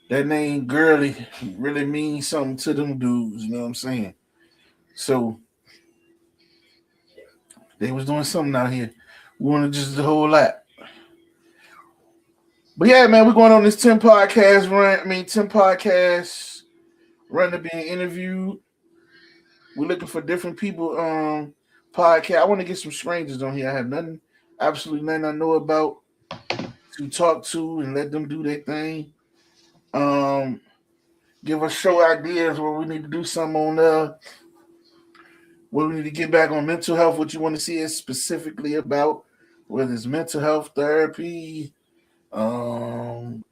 That name girly really means something to them dudes, you know what I'm saying? So they was doing something out here. We wanted just a whole lot. But yeah, man, we're going on this 10 podcast run. 10 podcasts run to being interviewed. We're looking for different people. Podcast. I want to get some strangers on here. I have absolutely nothing I know about to talk to and let them do their thing. Give us show ideas where we need to do something on What we need to get back on mental health, what you want to see us specifically about, whether it's mental health therapy, certain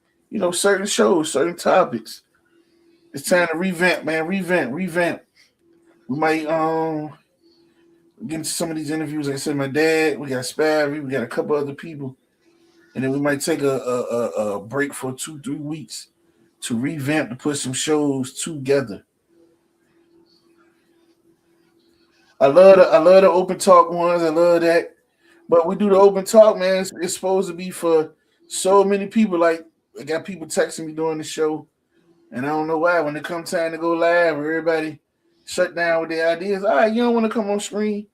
shows, certain topics. It's time to revamp, man. Revamp. We might get into some of these interviews. Like I said, my dad, we got Sparry, we got a couple other people, and then we might take a break for 2-3 weeks to revamp to put some shows together. I love the open talk ones. I love that. But we do the open talk, man. It's supposed to be for so many people. Like, I got people texting me during the show, and I don't know why. When it comes time to go live, everybody shut down with their ideas. All right, you don't want to come on screen?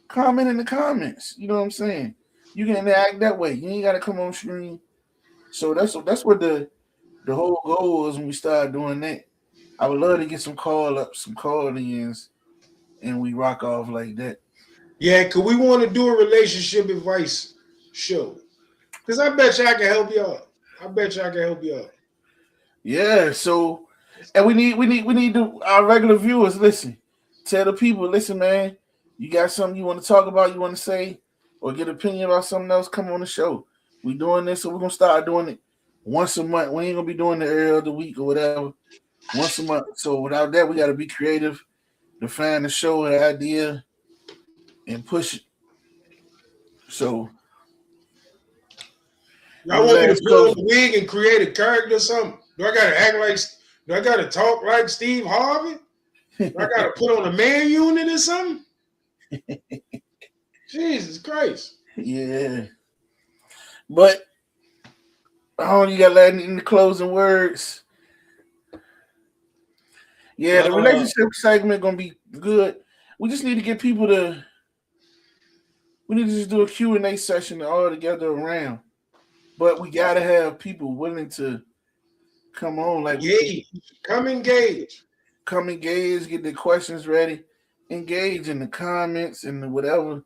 Comment in the comments. You know what I'm saying? You can act that way. You ain't got to come on screen. So that's what the whole goal was when we started doing that. I would love to get some call-ups, some call-ins, and we rock off like that. Yeah, because we want to do a relationship advice show. Because I bet you I can help y'all. Yeah, so, and we need our regular viewers, listen. Tell the people, listen, man, you got something you want to talk about, you want to say, or get an opinion about something else, come on the show. We doing this, so we're going to start doing it once a month. We ain't going to be doing it every other week or whatever. Once a month. So without that, we got to be creative, define the show, the idea, and push it. So Y'all want me to build a wig and create a character or something? Do I gotta talk like Steve Harvey? Do I gotta put on a man unit or something? Jesus Christ. Yeah. But you got Latin in the closing words. Yeah, the relationship segment gonna be good. We just need to get people to. We need to just do a Q&A session all together around. But we gotta have people willing to come on, like come engage, get the questions ready, engage in the comments and the whatever.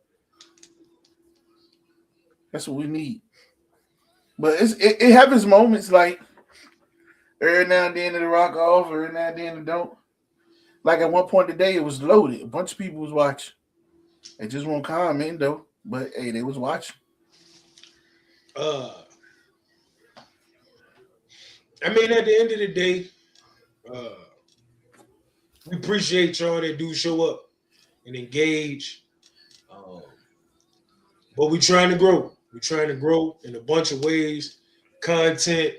That's what we need. But it have its moments, like every now and then it'll rock off, every now and then it don't. Like at one point today, it was loaded. A bunch of people was watching. They just won't comment though, but hey, they was watching. I mean, at the end of the day, we appreciate y'all that do show up and engage. But we're trying to grow. We're trying to grow in a bunch of ways. Content.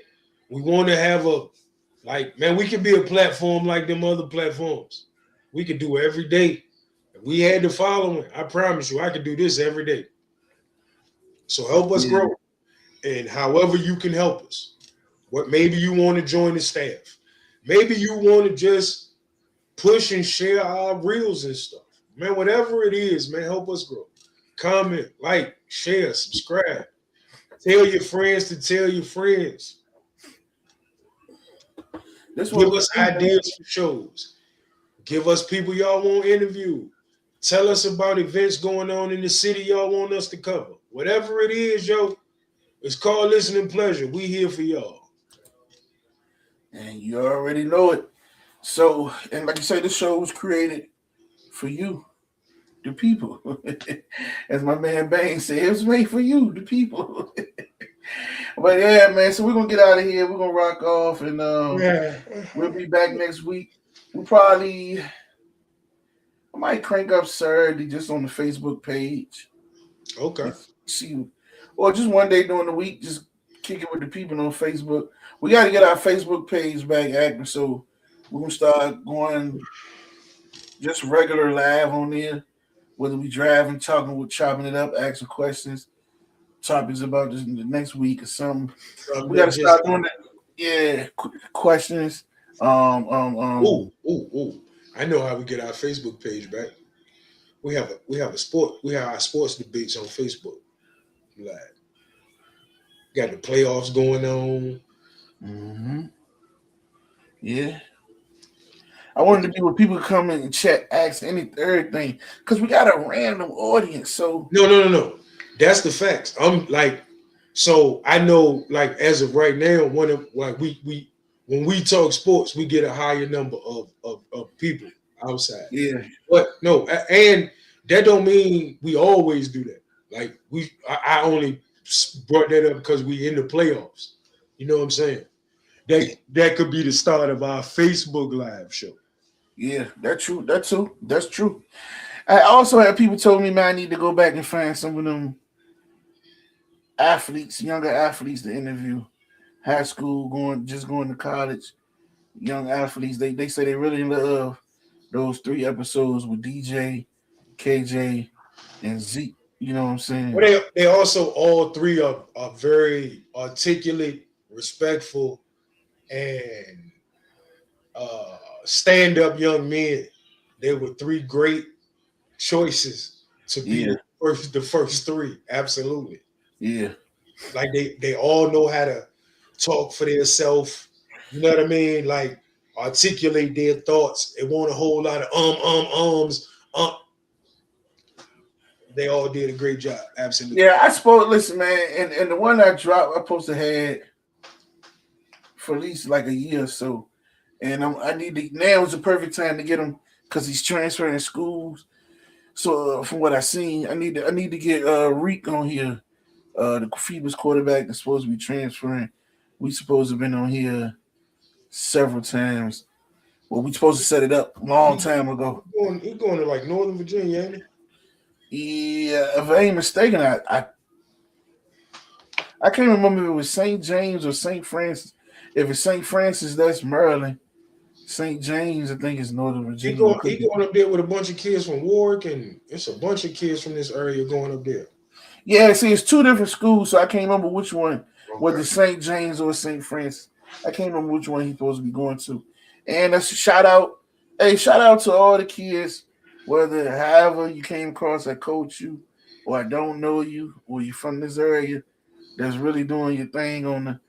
We want to have we could be a platform like them other platforms. We could do every day. If we had the following, I promise you, I could do this every day. So help us grow. And however you can help us. Maybe you want to join the staff. Maybe you want to just push and share our reels and stuff. Man, whatever it is, man, help us grow. Comment, like, share, subscribe. Tell your friends to tell your friends. Give us ideas for shows. Give us people y'all want to interview. Tell us about events going on in the city y'all want us to cover. Whatever it is, it's called listening pleasure. We here for y'all. And you already know it. So, and like I say, this show was created for you, the people. As my man Bang said, it was made for you, the people. But yeah, man, so we're going to get out of here. We're going to rock off, and we'll be back next week. I might crank up Saturday just on the Facebook page. Okay. See, or just one day during the week, just kick it with the people on Facebook. We got to get our Facebook page back active, so we're going to start going just regular live on there, whether we driving, chopping it up, asking questions, topics about this the next week or something. We got to start doing that. Yeah, questions. Ooh. I know how we get our Facebook page back. We have our sports debates on Facebook live. Got the playoffs going on. Mm-hmm. Yeah. I wanted to be where people come in and chat, ask everything, because we got a random audience. So no. That's the facts. So I know, like, as of right now, when we talk sports, we get a higher number of people. outside. Yeah. But no, and that don't mean we always do that. Like I only brought that up because we in the playoffs. You know what I'm saying? That could be the start of our Facebook Live show. Yeah, that's true. That's true. I also had people told me, man, I need to go back and find some of them athletes, younger athletes to interview. High school, going to college, young athletes. They say they really love those 3 episodes with DJ, KJ, and Zeke. You know what I'm saying? Well, they also all three are very articulate, respectful, and stand up young men. They were 3 great choices to be the first 3. Absolutely. Yeah. Like they all know how to talk for themselves. You know what I mean? Like articulate their thoughts. It won't a whole lot of ums. They all did a great job. Absolutely. Yeah, I suppose. Listen, man, and the one I dropped, I supposed to had for at least like a year or so, and I need to now is the perfect time to get him because he's transferring schools. So from what I seen, I need to get Reek on here, the Phoebus quarterback that's supposed to be transferring. We supposed to have been on here several times. Well, we supposed to set it up a long time ago. He's going to like Northern Virginia, ain't he? Yeah, if I ain't mistaken, I can't remember if it was St. James or St. Francis. If it's St. Francis, that's Maryland. St. James, I think, is Northern Virginia. He going up there with a bunch of kids from Warwick, and it's a bunch of kids from this area going up there. Yeah, see, it's 2 different schools, so I can't remember which one, whether St. James or St. Francis. I can't remember which one he's supposed to be going to. And that's a shout out. Hey, shout out to all the kids, whether however you came across, I coach you, or I don't know you, or you from this area, that's really doing your thing on the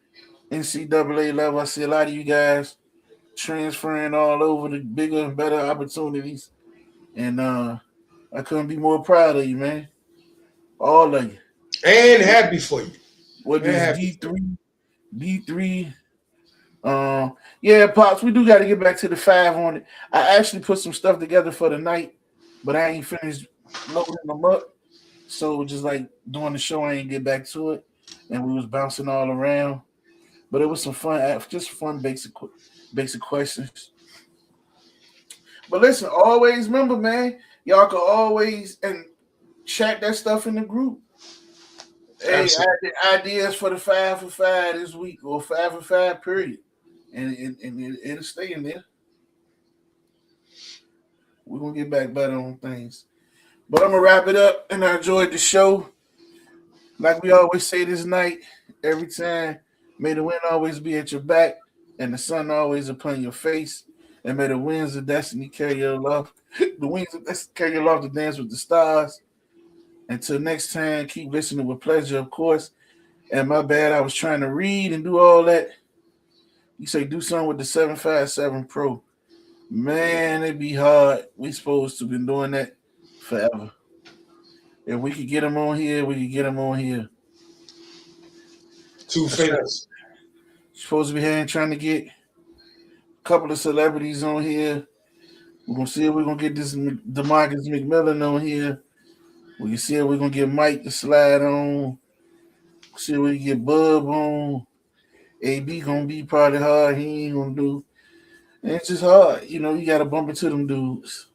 NCAA level. I see a lot of you guys transferring all over the bigger and better opportunities. And I couldn't be more proud of you, man. All of you. And happy for you. Whether it's D3. Yeah, Pops, we do got to get back to the 5 on it. I actually put some stuff together for the night, but I ain't finished loading them up. So just like doing the show, I ain't get back to it. And we was bouncing all around. But it was some fun, just fun basic questions. But listen, always remember, man, y'all can always and chat that stuff in the group. Hey, ideas for the 5 for 5 this week or 5 for 5 period. And it'll stay in there. We're going to get back better on things. But I'm going to wrap it up, and I enjoyed the show. Like we always say this night, every time, may the wind always be at your back and the sun always upon your face. And may the winds of destiny carry your love. The wings of destiny carry your love to dance with the stars. Until next time, keep listening with pleasure, of course. And my bad, I was trying to read and do all that. You say do something with the 757 Pro. Man, it'd be hard. We supposed to have been doing that forever. If we could get them on here, we could get them on here. 2 fingers. Supposed to be here trying to get a couple of celebrities on here. We're going to see if we're going to get this DeMarcus McMillan on here. We can see if we're going to get Mike to slide on. See if we can get Bub on. AB going to be probably hard. He ain't going to do. And it's just hard. You know, you got to bump into them dudes.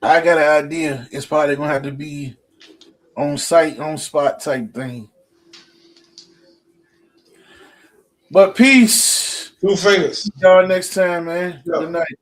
I got an idea. It's probably going to have to be on site, on spot type thing. But peace. 2 fingers. Y'all next time, man. Yeah. Good night.